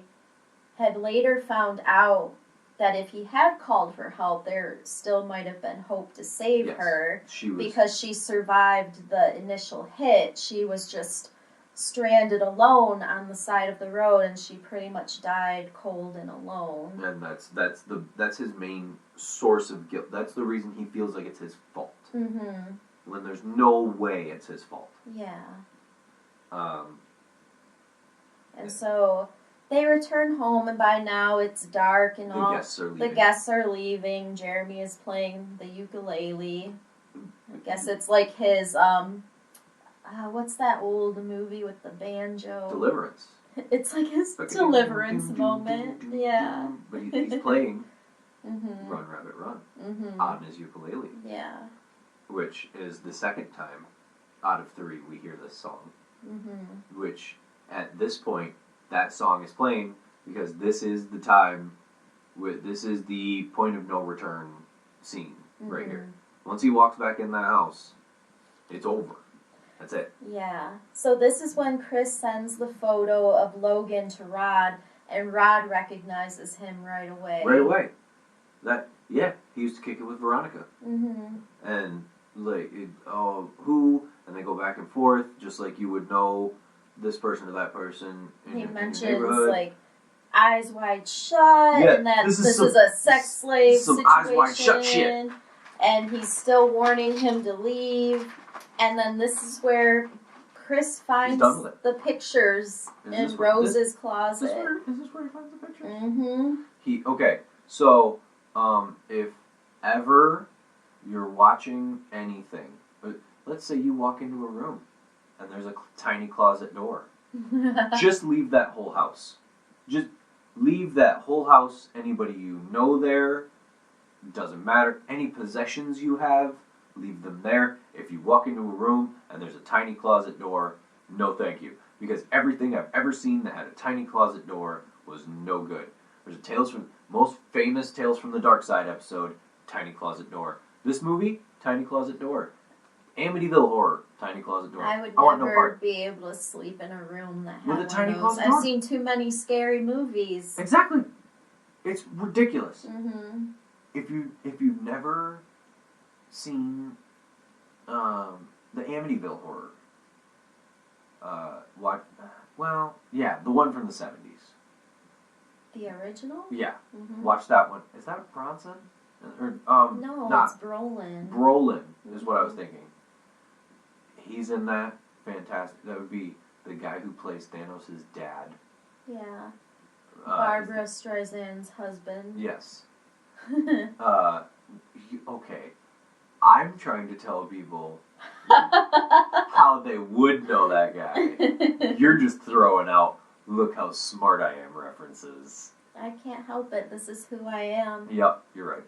had later found out that if he had called for help, there still might have been hope to save her. Because she survived the initial hit. She was just stranded alone on the side of the road, and she pretty much died cold and alone. And that's his main source of guilt. That's the reason he feels like it's his fault. When there's no way it's his fault. Yeah. And so they return home, and by now it's dark, and the guests are leaving. Jeremy is playing the ukulele. I guess it's like his what's that old movie with the banjo? Deliverance. It's like his deliverance moment. Yeah. But he's playing Run, Rabbit, Run on his ukulele. Yeah. Which is the second time out of 3 we hear this song. Which, at this point, that song is playing because this is the time, this is the point of no return scene right here. Once he walks back in that house, it's over. That's it. Yeah. So this is when Chris sends the photo of Logan to Rod, and Rod recognizes him right away. Right away. He used to kick it with Veronica. And like, who? And they go back and forth, just like you would know this person or that person in your neighborhood. Like Eyes Wide Shut, and that this is a sex slave some situation. Eyes Wide Shut shit. And he's still warning him to leave. And then this is where Chris finds the pictures in Rose's closet. Is this where he finds the pictures? Okay, so if ever you're watching anything, let's say you walk into a room and there's a tiny closet door, just leave that whole house. Just leave that whole house. Anybody you know there, doesn't matter. Any possessions you have, leave them there. If you walk into a room and there's a tiny closet door, no thank you. Because everything I've ever seen that had a tiny closet door was no good. There's a most famous Tales from the Dark Side episode, tiny closet door. This movie, tiny closet door. Amityville Horror, tiny closet door. I would never be able to sleep in a room that had with a tiny closet door. I've seen too many scary movies. Exactly. It's ridiculous. If you've never seen the Amityville Horror, the one from the 70s. The original? Yeah. Watch that one. Is that Bronson? No, it's Brolin. Brolin is what I was thinking. He's in that. Fantastic. That would be the guy who plays Thanos' dad. Yeah. Barbara Streisand's husband. Yes. Okay. I'm trying to tell people how they would know that guy. You're just throwing out, look how smart I am references. I can't help it. This is who I am. Yep, you're right.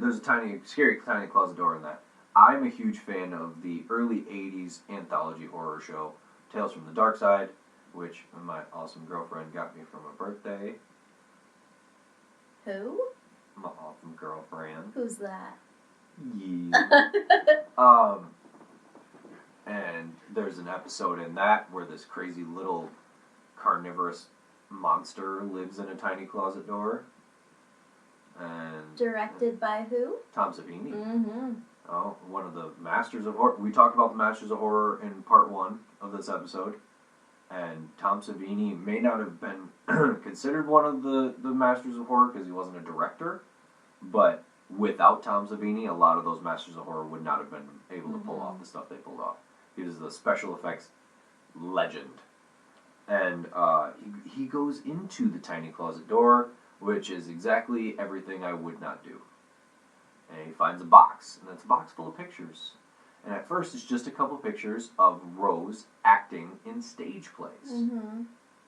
There's a scary tiny closet door in that. I'm a huge fan of the early 80s anthology horror show, Tales from the Dark Side, which my awesome girlfriend got me for my birthday. Who? My awesome girlfriend. Who's that? Yeah. And there's an episode in that where this crazy little carnivorous monster lives in a tiny closet door. And Directed by who? Tom Savini. Mm-hmm. Oh, one of the masters of horror. We talked about the masters of horror in part 1 of this episode. And Tom Savini may not have been considered one of the masters of horror because he wasn't a director. But without Tom Savini, a lot of those masters of horror would not have been able to pull off the stuff they pulled off. He was the special effects legend. And he goes into the tiny closet door, which is exactly everything I would not do. And he finds a box, and it's a box full of pictures. And at first, it's just a couple pictures of Rose acting in stage plays,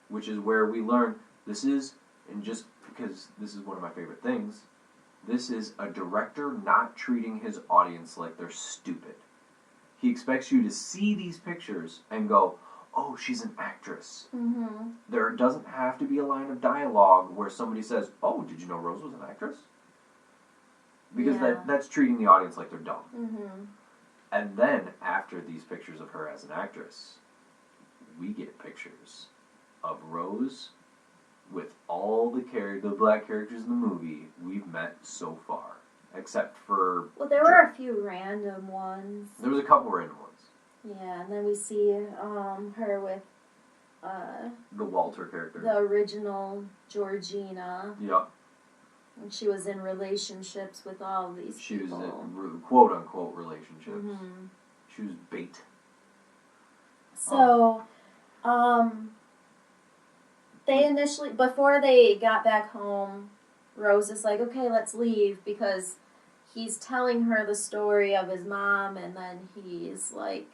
which is where we learn this is, and just because this is one of my favorite things, this is a director not treating his audience like they're stupid. He expects you to see these pictures and go, oh, she's an actress. There doesn't have to be a line of dialogue where somebody says, oh, did you know Rose was an actress? Because that's treating the audience like they're dumb. And then, after these pictures of her as an actress, we get pictures of Rose with all the black characters in the movie we've met so far. Except for... Well, there were a few random ones. There was a couple random ones. Yeah, and then we see her with... the Walter character. The original Georgina. Yep. And she was in relationships with all of these people. She was in quote-unquote relationships. She was bait. So, they initially... Before they got back home, Rose is like, okay, let's leave, because he's telling her the story of his mom, and then he's like...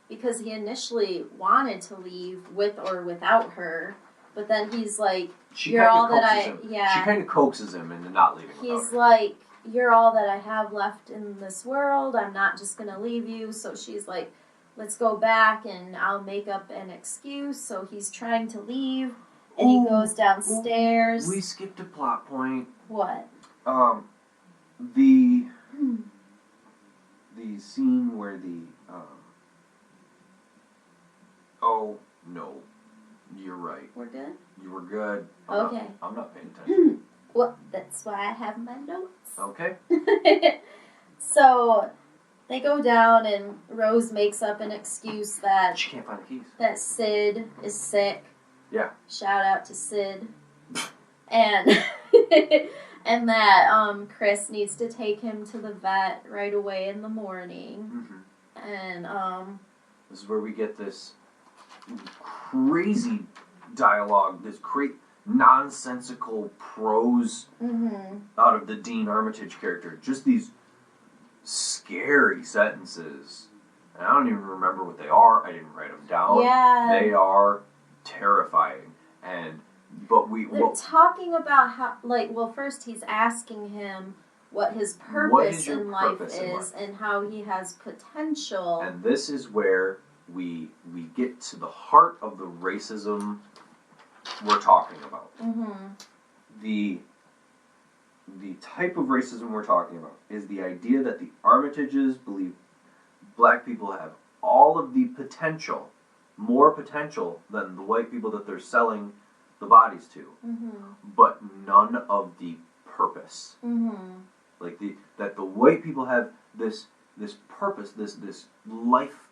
Because he initially wanted to leave with or without her, but then he's like, you're all that I... Yeah. She kind of coaxes him into not leaving without her. He's like, you're all that I have left in this world. I'm not just going to leave you. So she's like, let's go back and I'll make up an excuse. So he's trying to leave, and he goes downstairs. We skipped a plot point. What? The scene where the... Oh, no. You're right. We're good? You were good. Okay. I'm not paying attention. Well, that's why I have my notes. Okay. So, they go down, and Rose makes up an excuse that... She can't find the keys. That Sid is sick. Yeah. Shout out to Sid. And... and that Chris needs to take him to the vet right away in the morning. And this is where we get this crazy dialogue, this great nonsensical prose out of the Dean Armitage character. Just these scary sentences. And I don't even remember what they are. I didn't write them down. Yeah. They are terrifying. But they're talking about how, first he's asking him what his purpose in life is and how he has potential. And this is where we get to the heart of the racism we're talking about. The type of racism we're talking about is the idea that the Armitages believe black people have all of the potential, more potential than the white people that they're selling the bodies to, but none of the purpose. That the white people have this purpose, this life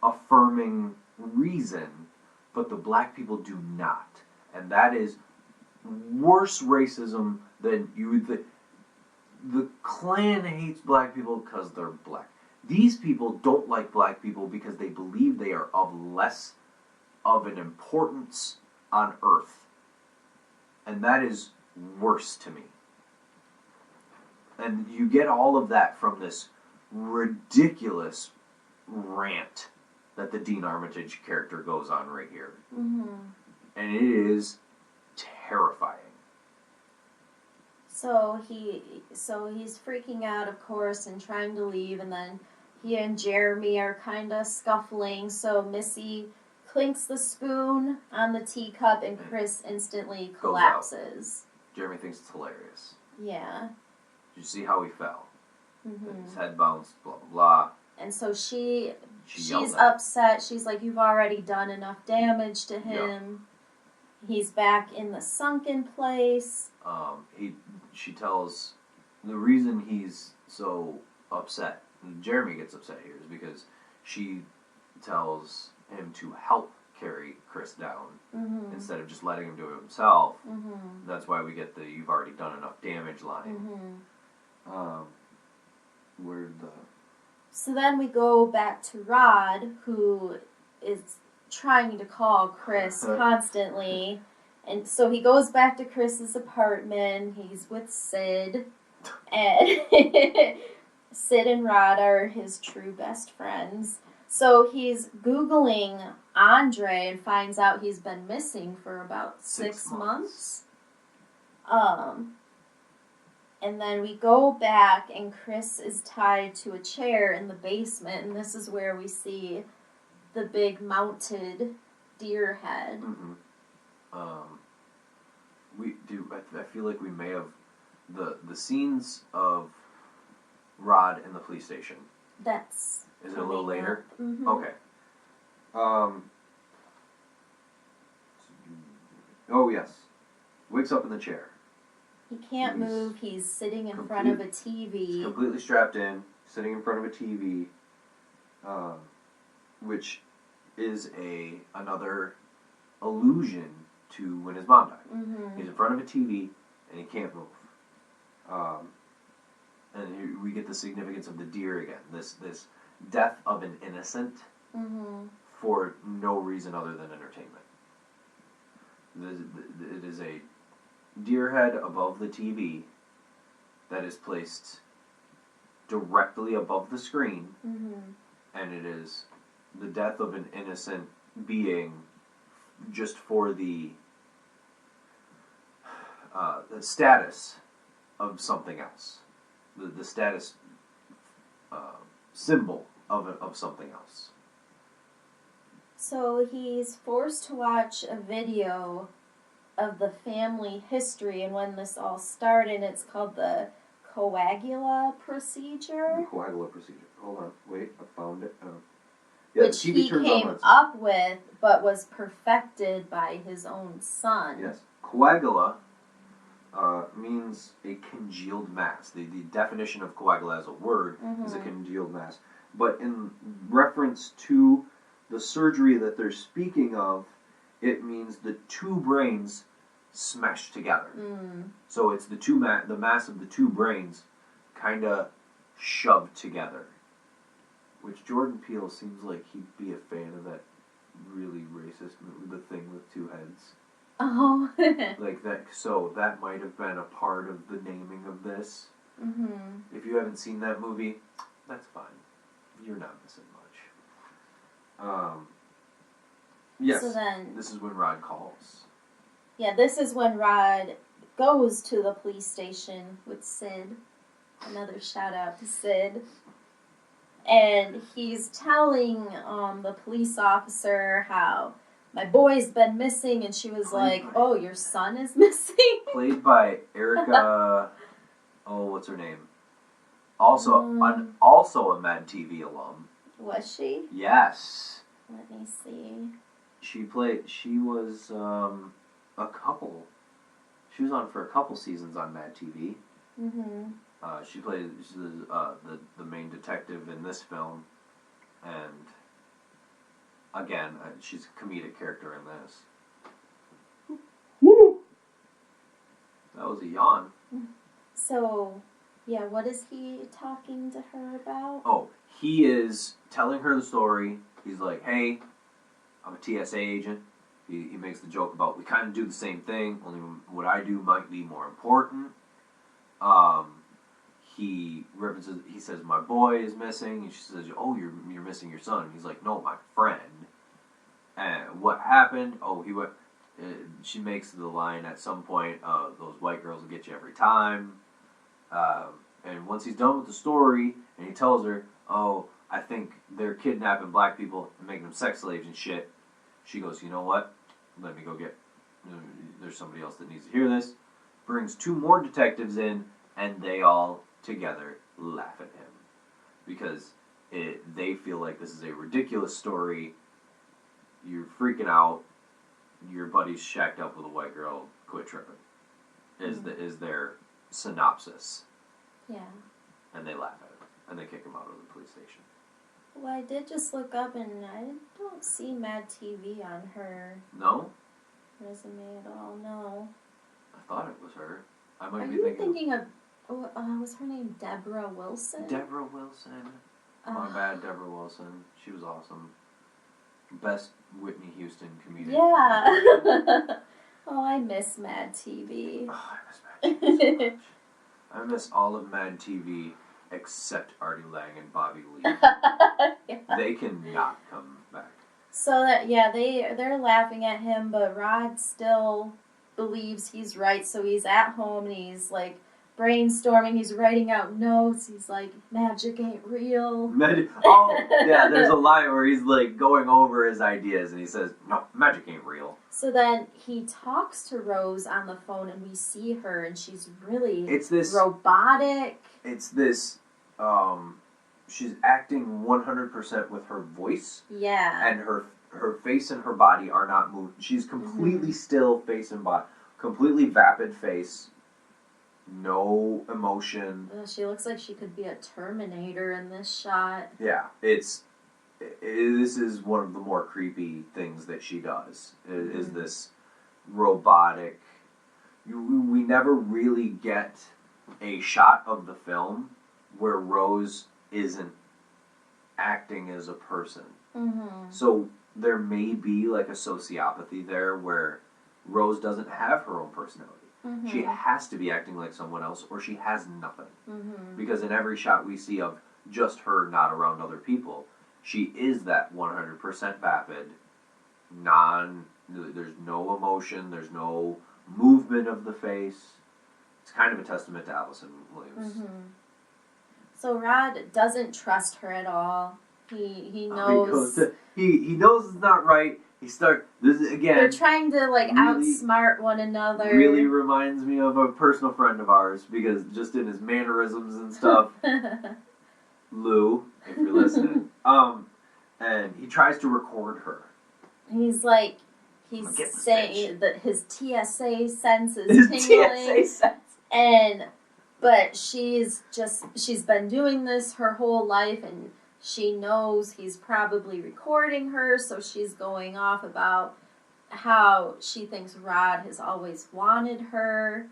affirming reason, but the black people do not. And that is worse racism than you would think. The Klan hates black people because they're black. These people don't like black people because they believe they are of less of an importance on earth. And that is worse to me. And you get all of that from this ridiculous rant that the Dean Armitage character goes on right here. And it is terrifying. he's freaking out, of course, and trying to leave, and then he and Jeremy are kind of scuffling. So Missy clinks the spoon on the teacup, and Chris instantly collapses. Jeremy thinks it's hilarious. Yeah. Did you see how he fell? Mm-hmm. His head bounced, blah, blah, blah. And so she's upset. She's like, "You've already done enough damage to him. Yep. He's back in the sunken place." She tells the reason he's so upset. Jeremy gets upset here is because she tells him to help carry Chris down instead of just letting him do it himself. That's why we get the "you've already done enough damage" line. So then we go back to Rod, who is trying to call Chris constantly. And so he goes back to Chris's apartment. He's with Sid. And Sid and Rod are his true best friends. So he's Googling Andre and finds out he's been missing for about 6 months. And then we go back, and Chris is tied to a chair in the basement, and this is where we see the big mounted deer head. I feel like we may have the scenes of Rod in the police station. Is it a little later? Okay. Oh yes, wakes up in the chair. He can't move. He's sitting in front of a TV. He's completely strapped in, sitting in front of a TV, which is another allusion to when his mom died. He's in front of a TV and he can't move. And here we get the significance of the deer again. This death of an innocent for no reason other than entertainment. It is a deer head above the TV that is placed directly above the screen, and it is the death of an innocent being just for the status of something else, the status symbol of something else. So he's forced to watch a video of the family history and when this all started. It's called the coagula procedure. The coagula procedure. Hold on, wait, I found it. Yeah, which he came up with, but was perfected by his own son. Yes, coagula means a congealed mass. The definition of coagula as a word is a congealed mass. But in reference to the surgery that they're speaking of, it means the two brains smashed together. So it's the mass of the two brains kind of shoved together. Which Jordan Peele seems like he'd be a fan of that really racist movie, The Thing with Two Heads. Oh. Like that. So that might have been a part of the naming of this. If you haven't seen that movie, that's fine. You're not missing much. Yes. So then, this is when Rod calls. Yeah, this is when Rod goes to the police station with Sid. Another shout out to Sid. And he's telling the police officer how my boy's been missing, and she was "Oh, your son is missing?" Played by Erica. What's her name? Also a Mad TV alum. Was she? Yes. Let me see. She was a couple. She was on for a couple seasons on Mad TV. She's the main detective in this film, and again, she's a comedic character in this. Woo! That was a yawn. So, yeah, what is he talking to her about? Oh, he is telling her the story. He's like, "Hey, I'm a TSA agent." He makes the joke about we kind of do the same thing, only what I do might be more important. He says, "My boy is missing," and she says, "Oh, you're missing your son." And he's like, "No, my friend." And what happened? Oh, she makes the line at some point, those white girls will get you every time. And once he's done with the story, and he tells her, oh, I think they're kidnapping black people and making them sex slaves and shit, she goes, you know what? Let me go get, there's somebody else that needs to hear this. Brings 2 more detectives in, and they all together laugh at him. Because they feel like this is a ridiculous story. You're freaking out. Your buddy's shacked up with a white girl. Quit tripping. Is their synopsis. Yeah. And they laugh at him. And they kick him out of the police station. Well, I did just look up, and I don't see Mad TV on her No? resume at all. No. I thought it was her. I might Are be you thinking thinking of? Was her name Deborah Wilson? Deborah Wilson. My bad, Deborah Wilson. She was awesome. Best Whitney Houston comedian. Yeah. Oh, I miss Mad TV. Oh, I miss Mad TV so much. I miss all of Mad TV except Artie Lang and Bobby Lee. Yeah. They cannot come back. So they're laughing at him, but Rod still believes he's right. So he's at home and he's like brainstorming. He's writing out notes. He's like, magic ain't real. Oh, yeah, there's a line where he's like going over his ideas and he says, no, magic ain't real. So then he talks to Rose on the phone and we see her and she's really robotic. It's this, she's acting 100% with her voice. Yeah. And her face and her body are not moved. She's completely still, face and body. Completely vapid face. No emotion. She looks like she could be a Terminator in this shot. Yeah, this is one of the more creepy things that she does. Is this robotic? We never really get a shot of the film where Rose isn't acting as a person. Mm-hmm. So there may be like a sociopathy there where Rose doesn't have her own personality. Mm-hmm. She has to be acting like someone else or she has nothing. Mm-hmm. Because in every shot we see of just her not around other people, she is that 100% vapid, there's no emotion, there's no movement of the face. It's kind of a testament to Allison Williams. Mm-hmm. So Rod doesn't trust her at all. He knows. He knows it's not right. This is, again. They're trying to really outsmart one another. Really reminds me of a personal friend of ours because just in his mannerisms and stuff. Lou, if you're listening. And he tries to record her. He's saying that his TSA sense is tingling. TSA sense. But she's been doing this her whole life and she knows he's probably recording her, so she's going off about how she thinks Rod has always wanted her,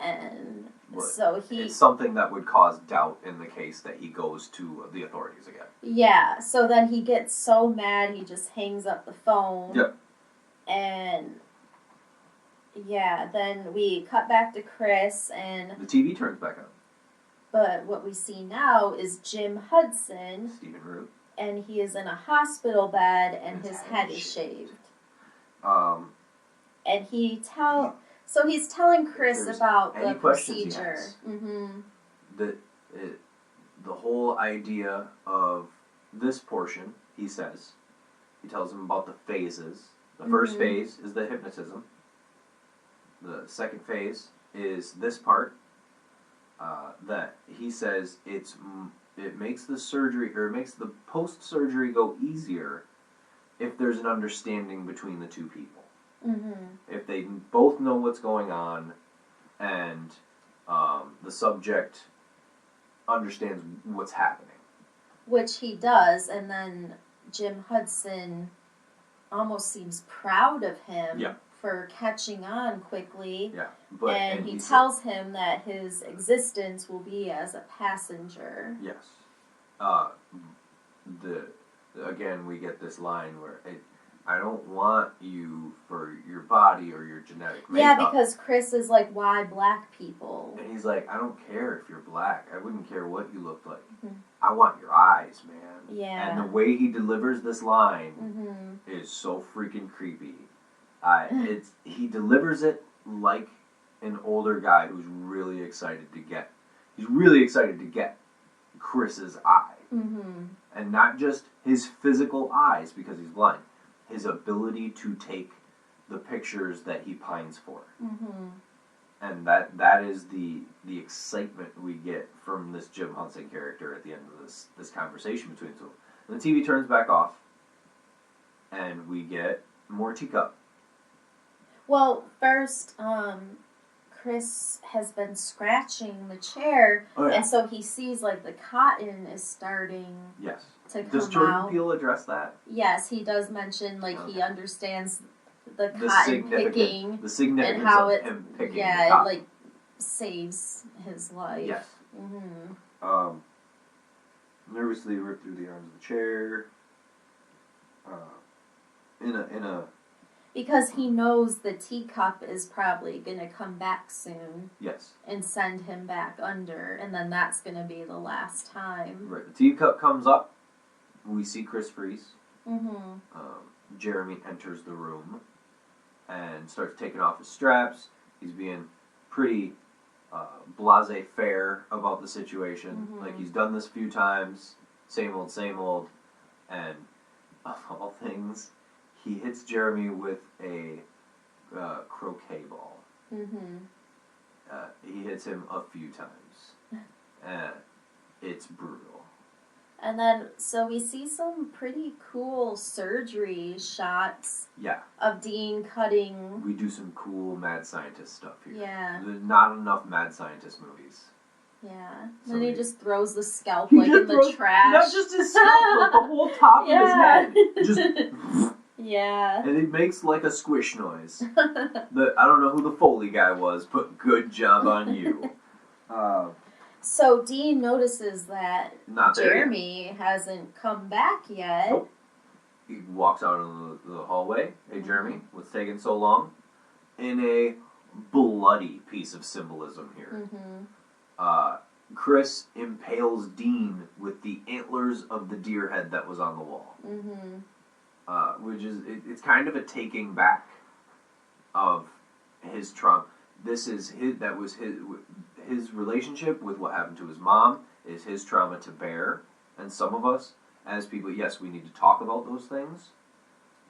and so it's something that would cause doubt in the case that he goes to the authorities again. Yeah, so then he gets so mad he just hangs up the phone. Yep. And yeah, then we cut back to Chris and the TV turns back on. But what we see now is Jim Hudson. Stephen Root. And he is in a hospital bed and his head is shaved. And he's telling Chris about the procedure. Mm-hmm. The whole idea of this portion, he tells him about the phases. The first phase is the hypnotism. The second phase is this part. That he says it makes the surgery or it makes the post-surgery go easier if there's an understanding between the two people. Mm-hmm. If they both know what's going on and the subject understands what's happening. Which he does, and then Jim Hudson almost seems proud of him. Yeah. For catching on quickly. Yeah. And he tells him that his existence will be as a passenger. Yes. Again, we get this line where I don't want you for your body or your genetic makeup. Yeah, because Chris is like, why black people? And he's like, I don't care if you're black. I wouldn't care what you look like. Mm-hmm. I want your eyes, man. Yeah. And the way he delivers this line is so freaking creepy. He delivers it like an older guy who's really excited to get. He's really excited to get Chris's eye, and not just his physical eyes because he's blind. His ability to take the pictures that he pines for, and that is the excitement we get from this Jim Henson character at the end of this conversation between the two. And the TV turns back off, and we get more teacup. Well, first, Chris has been scratching the chair, and so he sees like the cotton is starting to come Does Jordan out. Peele address that? Yes, he does mention he understands the cotton picking the significance and how of him picking the it cotton. like saves his life. Yes. Nervously ripped through the arms of the chair. In a Because he knows the teacup is probably going to come back soon. Yes. And send him back under, and then that's going to be the last time. Right. The teacup comes up. We see Chris freeze. Mm-hmm. Jeremy enters the room and starts taking off his straps. He's being pretty blasé-faire about the situation. Mm-hmm. Like, he's done this a few times. Same old, same old. And, of all things, he hits Jeremy with a croquet ball. Mm-hmm. He hits him a few times. It's brutal. And then, so we see some pretty cool surgery shots. Yeah. Of Dean cutting. We do some cool mad scientist stuff here. Yeah. There's not enough mad scientist movies. Yeah. So then he just throws the scalp in the trash. Not just his scalp, but the whole top of his head. Just yeah. And it makes like a squish noise. I don't know who the Foley guy was, but good job on you. So Dean notices that Not Jeremy hasn't come back yet. Nope. He walks out into the hallway. Hey, Jeremy, what's taking so long? In a bloody piece of symbolism here. Mm-hmm. Chris impales Dean with the antlers of the deer head that was on the wall. Mm-hmm. Which is, it's kind of a taking back of his trauma. This is his relationship with what happened to his mom is his trauma to bear. And some of us, as people, yes, we need to talk about those things,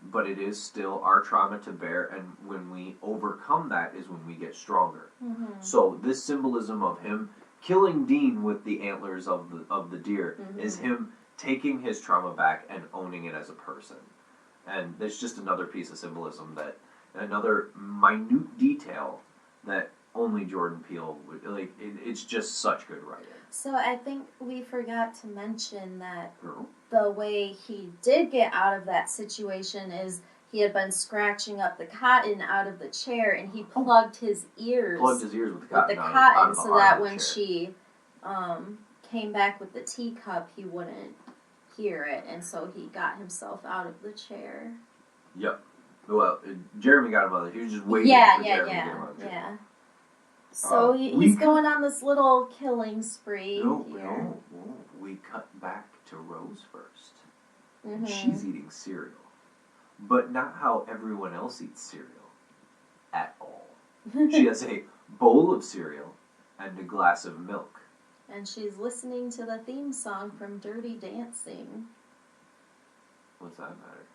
but it is still our trauma to bear, and when we overcome that is when we get stronger. Mm-hmm. So this symbolism of him killing Dean with the antlers of the deer is him taking his trauma back and owning it as a person. And there's just another piece of symbolism, that another minute detail that only Jordan Peele would, like, it's just such good writing. So I think we forgot to mention that the way he did get out of that situation is he had been scratching up the cotton out of the chair, and he plugged his ears. With the cotton. Out of so that when she came back with the teacup, he wouldn't hear it, and so he got himself out of the chair. Yep. Well, Jeremy got him out of there. He was just waiting for Jeremy to get him out of the chair. Yeah. So he's going on this little killing spree. No. We cut back to Rose first. Mm-hmm. She's eating cereal. But not how everyone else eats cereal. At all. She has a bowl of cereal and a glass of milk. And she's listening to the theme song from Dirty Dancing. What's that matter?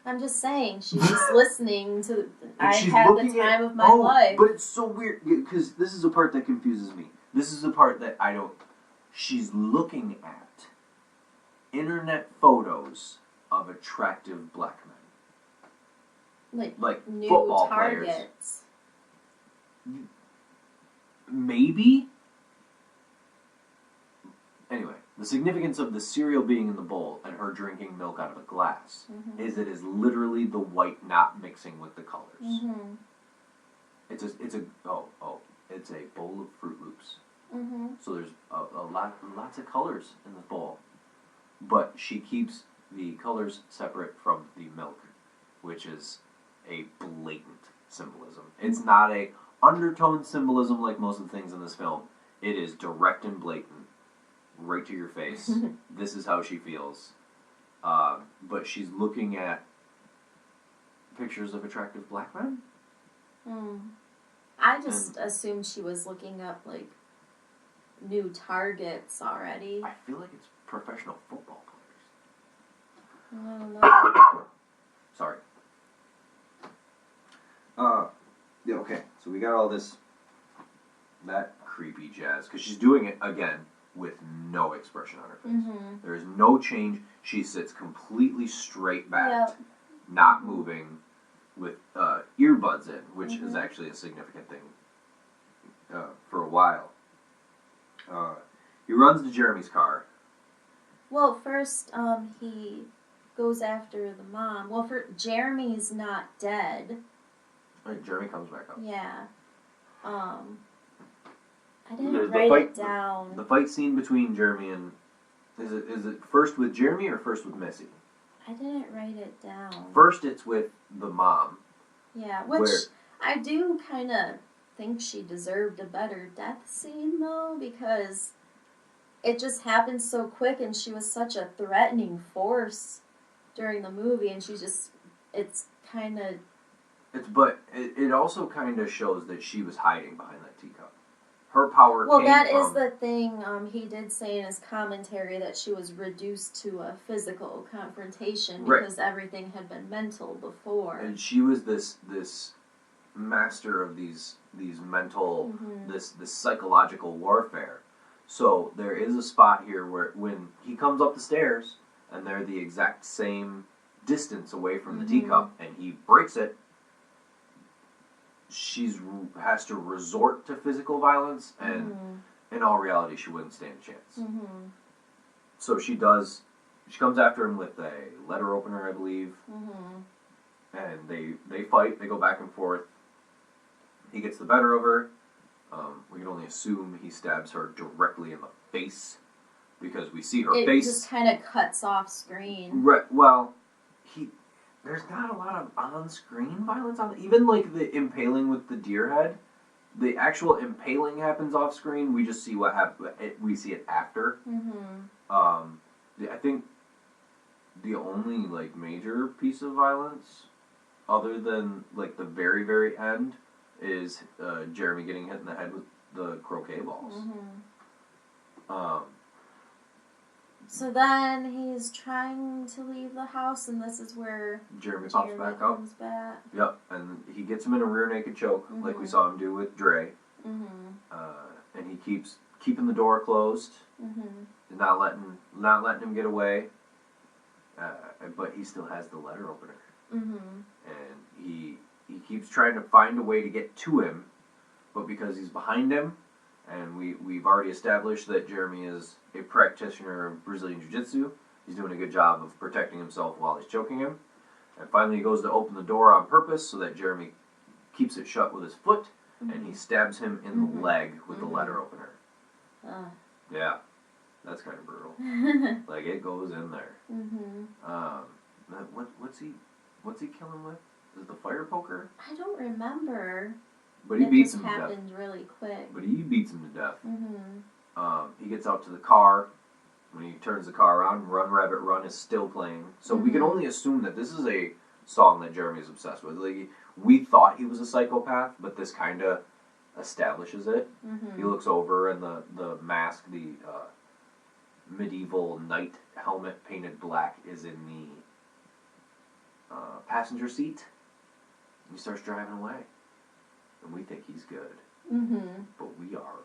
I'm just saying, she's just listening to I she's had looking the time at, of my life. But it's so weird, because this is the part that confuses me. This is the part that I don't... She's looking at internet photos of attractive black men. Like new football targets. players. Maybe? Anyway, the significance of the cereal being in the bowl and her drinking milk out of a glass is it is literally the white not mixing with the colors. Mm-hmm. It's a bowl of Fruit Loops. Mm-hmm. So there's lots of colors in the bowl, but she keeps the colors separate from the milk, which is a blatant symbolism. It's not a undertone symbolism like most of the things in this film. It is direct and blatant, right to your face. This is how she feels. But she's looking at pictures of attractive black men. I just assumed she was looking up, like, new targets already. I feel like it's professional football players. I don't know. Sorry. Yeah, okay. So we got all this, that creepy jazz, because she's doing it, again, with no expression on her face. There is no change. She sits completely straight back, not moving, with earbuds in, which is actually a significant thing for a while. He runs to Jeremy's car. Well, first, he goes after the mom. Well, Jeremy's not dead. Right, Jeremy comes back up. Yeah. I didn't write it down. The fight scene between Jeremy and... Is it first with Jeremy or first with Missy? I didn't write it down. First it's with the mom. Yeah, which I do kind of think she deserved a better death scene, though, because it just happened so quick and she was such a threatening force during the movie, and it's kind of... But it also kind of shows that she was hiding behind that teacup. Her power Well, came that from... is the thing. He did say in his commentary that she was reduced to a physical confrontation because everything had been mental before. And she was this master of these mental, this psychological warfare. So there is a spot here where when he comes up the stairs and they're the exact same distance away from the teacup and he breaks it, has to resort to physical violence, and in all reality, she wouldn't stand a chance. So she does. She comes after him with a letter opener, I believe, and they fight. They go back and forth. He gets the better of her. We can only assume he stabs her directly in the face because we see her face. It just kind of cuts off screen. Right. Well, there's not a lot of on-screen violence on it. Even like the impaling with the deer head, the actual impaling happens off-screen. We just see what happens. We see it after. I think the only like major piece of violence, other than like the very very end, is Jeremy getting hit in the head with the croquet balls. So then he's trying to leave the house, and this is where Jeremy pops back up. Comes back. Yep, and he gets him in a rear naked choke, like we saw him do with Dre. And he keeps keeping the door closed, not letting him get away. But he still has the letter opener, and he keeps trying to find a way to get to him, but because he's behind him. And we've already established that Jeremy is a practitioner of Brazilian Jiu-Jitsu. He's doing a good job of protecting himself while he's choking him. And finally he goes to open the door on purpose so that Jeremy keeps it shut with his foot. And he stabs him in the leg with the letter opener. Yeah, that's kind of brutal. Like, it goes in there. What's he kill him with? Is it the fire poker? I don't remember. But he beats him to death. It just happened really quick. But he beats him to death. He gets out to the car. When he turns the car on, Run Rabbit Run is still playing. So we can only assume that this is a song that Jeremy's obsessed with. Like, we thought he was a psychopath, but this kind of establishes it. He looks over, and the mask, the medieval knight helmet painted black, is in the passenger seat. And he starts driving away. And we think he's good. But we are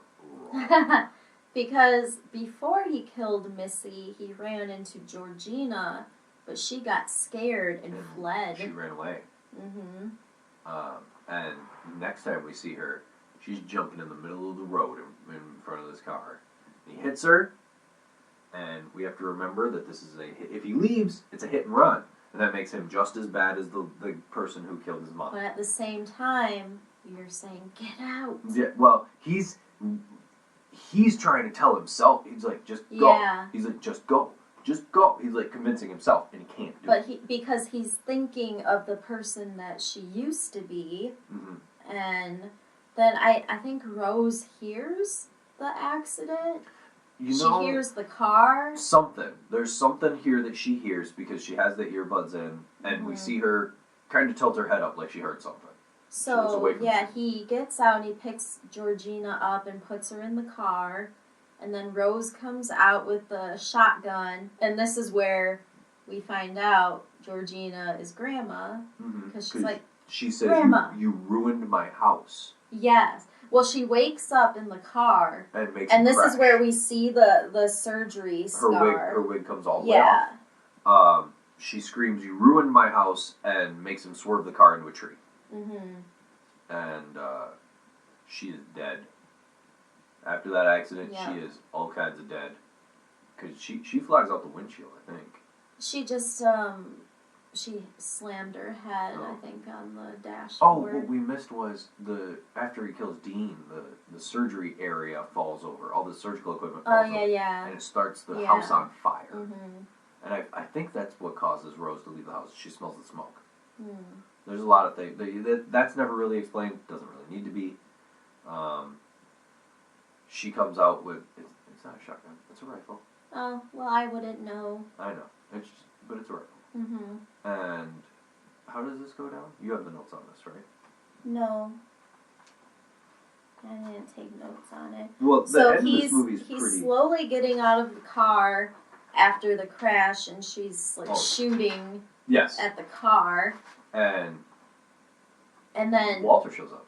wrong. Because before he killed Missy, he ran into Georgina, but she got scared and fled. She ran away. And next time we see her, she's jumping in the middle of the road in front of this car. And he hits her, and we have to remember that this is if he leaves, it's a hit and run. And that makes him just as bad as the person who killed his mom. But at the same time, you're saying, get out. Yeah, well, he's trying to tell himself. He's like, just go. Yeah. He's like, just go. Just go. He's like convincing himself, and he can't do it. Because he's thinking of the person that she used to be. And then I think Rose hears the accident. She hears the car. There's something here that she hears because she has the earbuds in, and we see her kind of tilts her head up like she heard something. She looks away So, from yeah, the he gets out and he picks Georgina up and puts her in the car. And then Rose comes out with the shotgun. And this is where we find out Georgina is Grandma. Because she's like, she says, Grandma. You ruined my house. Yes. Well, she wakes up in the car. And this crash. is where we see the surgery scar. Her wig comes all the way off. She screams, You ruined my house, and makes him swerve the car into a tree. And she is dead. After that accident, she is all kinds of dead. Because she flies out the windshield, I think. She just, she slammed her head, I think, on the dashboard. Oh, what we missed was after he kills Dean, the surgery area falls over. All the surgical equipment falls over. And it starts the house on fire. And I think that's what causes Rose to leave the house. She smells the smoke. There's a lot of things. That's never really explained. Doesn't really need to be. She comes out with... It's not a shotgun. It's a rifle. Oh, well, I wouldn't know. I know. But it's a rifle. And how does this go down? You have the notes on this, right? No. I didn't take notes on it. Well, the end of this movie is he's pretty... slowly getting out of the car after the crash, and she's like shooting at the car. And then Walter shows up.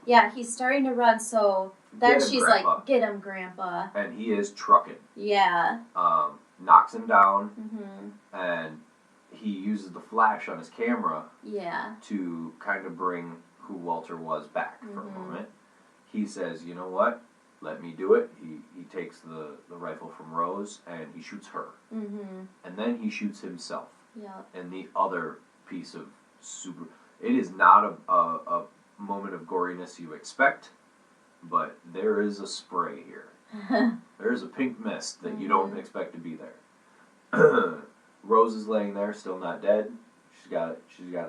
Yeah, he's starting to run, so then she's Grandpa. Like, get him, Grandpa. And he is trucking. Yeah. Knocks him down, and he uses the flash on his camera to kind of bring who Walter was back for a moment. He says, you know what? Let me do it. He takes the rifle from Rose, and he shoots her. And then he shoots himself. And the other piece of super... It is not a moment of goriness you expect, but there is a spray here. There is a pink mist that you don't expect to be there. Rose is laying there, still not dead. She's got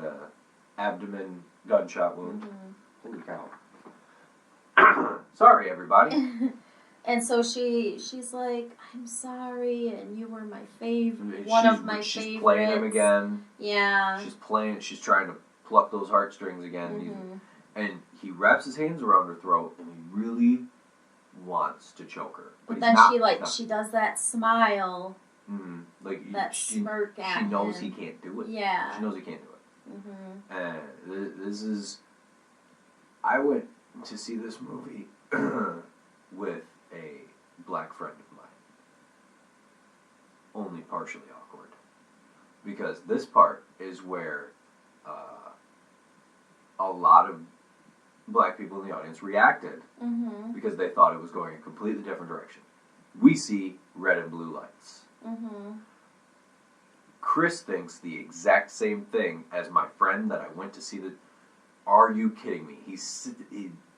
a abdomen gunshot wound. Holy cow! Sorry, everybody. And so she's like, I'm sorry, and you were my favorite, one of my favorites. She's playing him again. Yeah. She's trying to pluck those heartstrings again. And he wraps his hands around her throat, and he really wants to choke her. But then she does that smile, that smirk at him. She knows he can't do it. Yeah. She knows he can't do it. And this is... I went to see this movie with a black friend of mine. Only partially awkward. Because this part is where a lot of black people in the audience reacted because they thought it was going a completely different direction. We see red and blue lights. Chris thinks the exact same thing as my friend that I went to see the... Are you kidding me?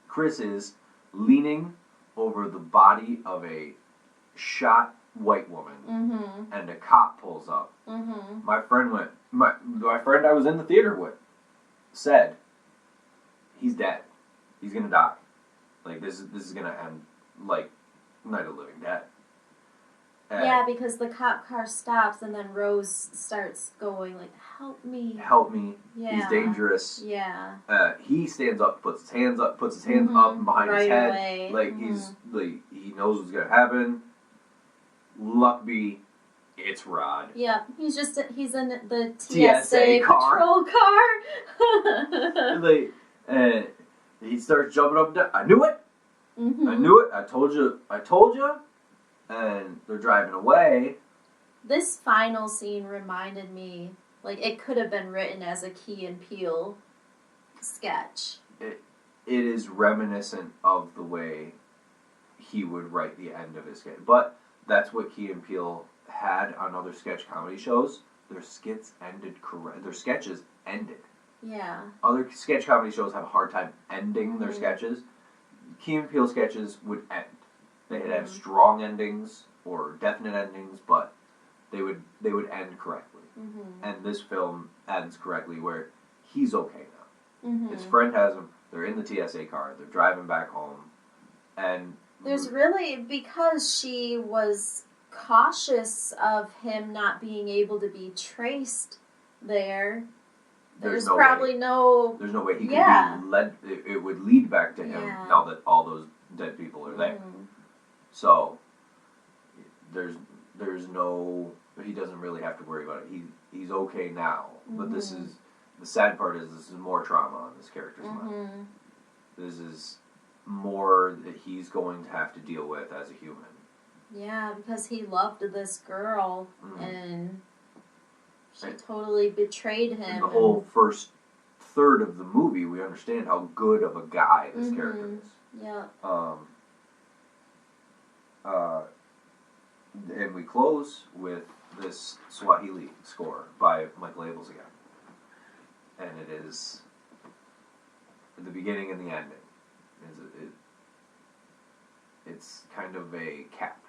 Chris is leaning over the body of a shot white woman, and a cop pulls up. My friend my friend I was in the theater with said, he's dead. He's gonna die. Like, this is gonna end like Night of the Living Dead. Yeah, because the cop car stops, and then Rose starts going like, "Help me! Help me! Yeah. He's dangerous." Yeah. He stands up, puts his hands up behind his head, away. Like he's like he knows what's gonna happen. Luck be, it's Rod. Yeah, he's in the TSA patrol car. He starts jumping up and down. I knew it. I knew it. I told you. And they're driving away. This final scene reminded me, like, it could have been written as a Key and Peele sketch. It is reminiscent of the way he would write the end of his sketch. But that's what Key and Peele had on other sketch comedy shows. Their skits ended correct. Their sketches ended. Yeah. Other sketch comedy shows have a hard time ending their sketches. Key and Peele sketches would end. They'd have strong endings or definite endings, but they would end correctly. And this film ends correctly where he's okay now. His friend has him. They're in the TSA car. They're driving back home. And there's really, because she was cautious of him not being able to be traced there, there's no probably way, no. there's no way he could Yeah. be led. It would lead back to him Yeah. now that all those dead people are there. Mhm. So there's no. He doesn't really have to worry about it. He's okay now. But this Mhm. is the sad part is this is more trauma on this character's mind. Mhm. This is more that he's going to have to deal with as a human. Yeah, because he loved this girl Mhm. and she Right. totally betrayed him. In the whole first third of the movie, we understand how good of a guy this character is. Yeah. And we close with this Swahili score by Michael Abels again. And it is the beginning and the ending. It's kind of a cap.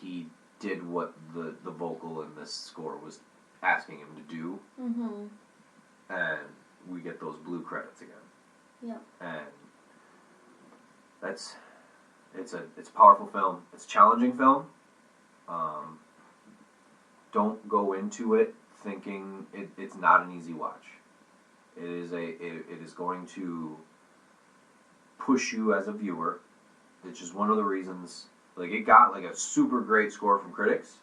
He did what the vocal in this score was asking him to do. Mm-hmm. And we get those blue credits again. Yep. And it's a powerful film. It's a challenging film. Don't go into it thinking it's not an easy watch. It is going to push you as a viewer. It's just one of the reasons. Like, it got like a super great score from critics,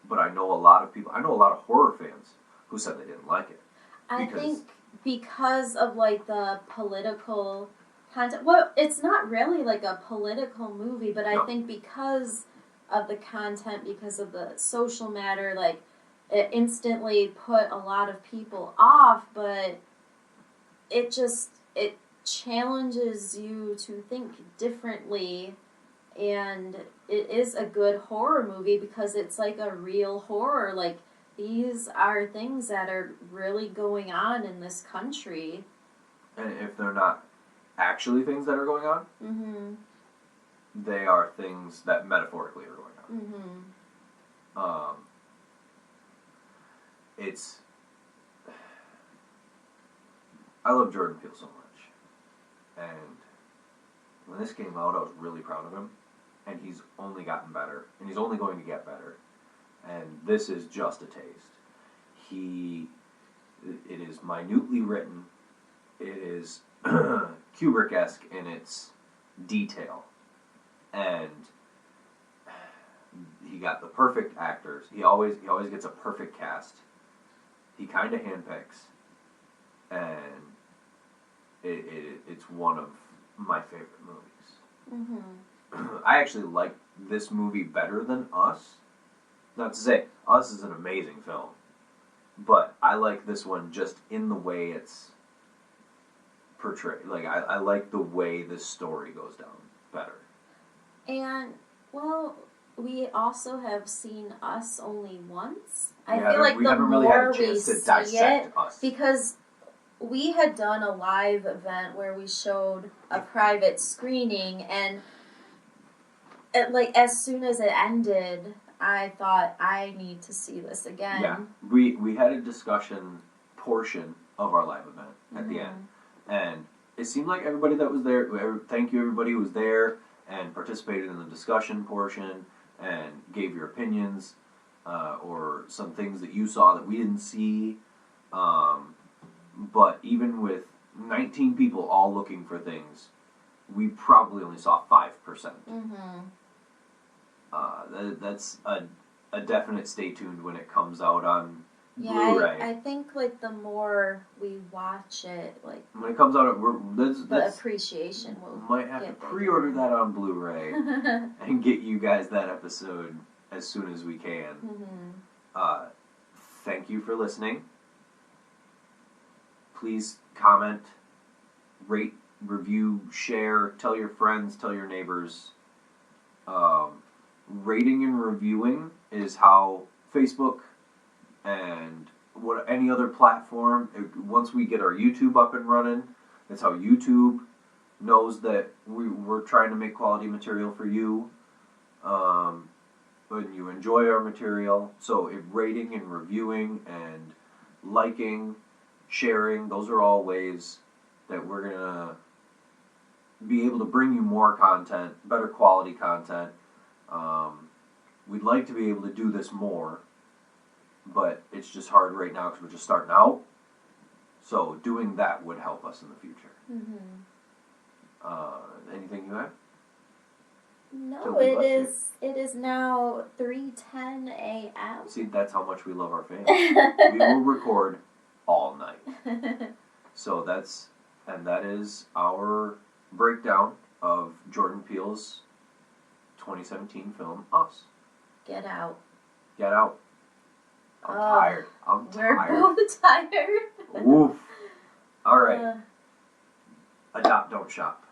but I know a lot of horror fans who said they didn't like it. I think because of like the political content. Well, it's not really like a political movie, but I think because of the content, because of the social matter, like it instantly put a lot of people off, but it challenges you to think differently, and it is a good horror movie because it's like a real horror. Like, these are things that are really going on in this country. And if they're not actually things that are going on, Mm-hmm. they are things that metaphorically are going on. Mm-hmm. I love Jordan Peele so much. And when this came out, I was really proud of him. And he's only gotten better. And he's only going to get better. And this is just a taste. It is minutely written. It is Kubrick-esque in its detail. And he got the perfect actors. He always gets a perfect cast. He kind of handpicks. And it's one of my favorite movies. Mm-hmm. I actually like this movie better than Us. Not to say Us is an amazing film, but I like this one just in the way it's portrayed. Like, I like the way this story goes down better. And, well, we also have seen Us only once. I feel like we the haven't really had more a chance we to see dissect it, Us. because we had done a live event where we showed a private screening, and as soon as it ended, I thought, I need to see this again. Yeah, we had a discussion portion of our live event at the end, and it seemed like everybody that was there, thank you everybody who was there and participated in the discussion portion and gave your opinions or some things that you saw that we didn't see. But even with 19 people all looking for things, we probably only saw 5%. Mm-hmm. That's a definite stay tuned when it comes out on Yeah, Blu-ray. I think like the more we watch it, like when it comes out, the appreciation will might have to get pre-order bigger. that on Blu-ray and get you guys that episode as soon as we can. Mm-hmm. Thank you for listening. Please comment, rate, review, share, tell your friends, tell your neighbors. Rating and reviewing is how Facebook and any other platform, once we get our YouTube up and running, that's how YouTube knows that we're trying to make quality material for you. When you enjoy our material. So if rating and reviewing and liking, sharing, those are all ways that we're going to be able to bring you more content, better quality content. We'd like to be able to do this more, but it's It's just hard right now because we're just starting out. So doing that would help us in the future. Mm-hmm. Anything you have? No, Till we left it is now 3:10 a.m. See, that's how much we love our fans. We will record all night. So that is our breakdown of Jordan Peele's 2017 film, Us. Get out. Get out. I'm tired. I'm We're tired. both tired. Woof. All right. Adopt, don't shop.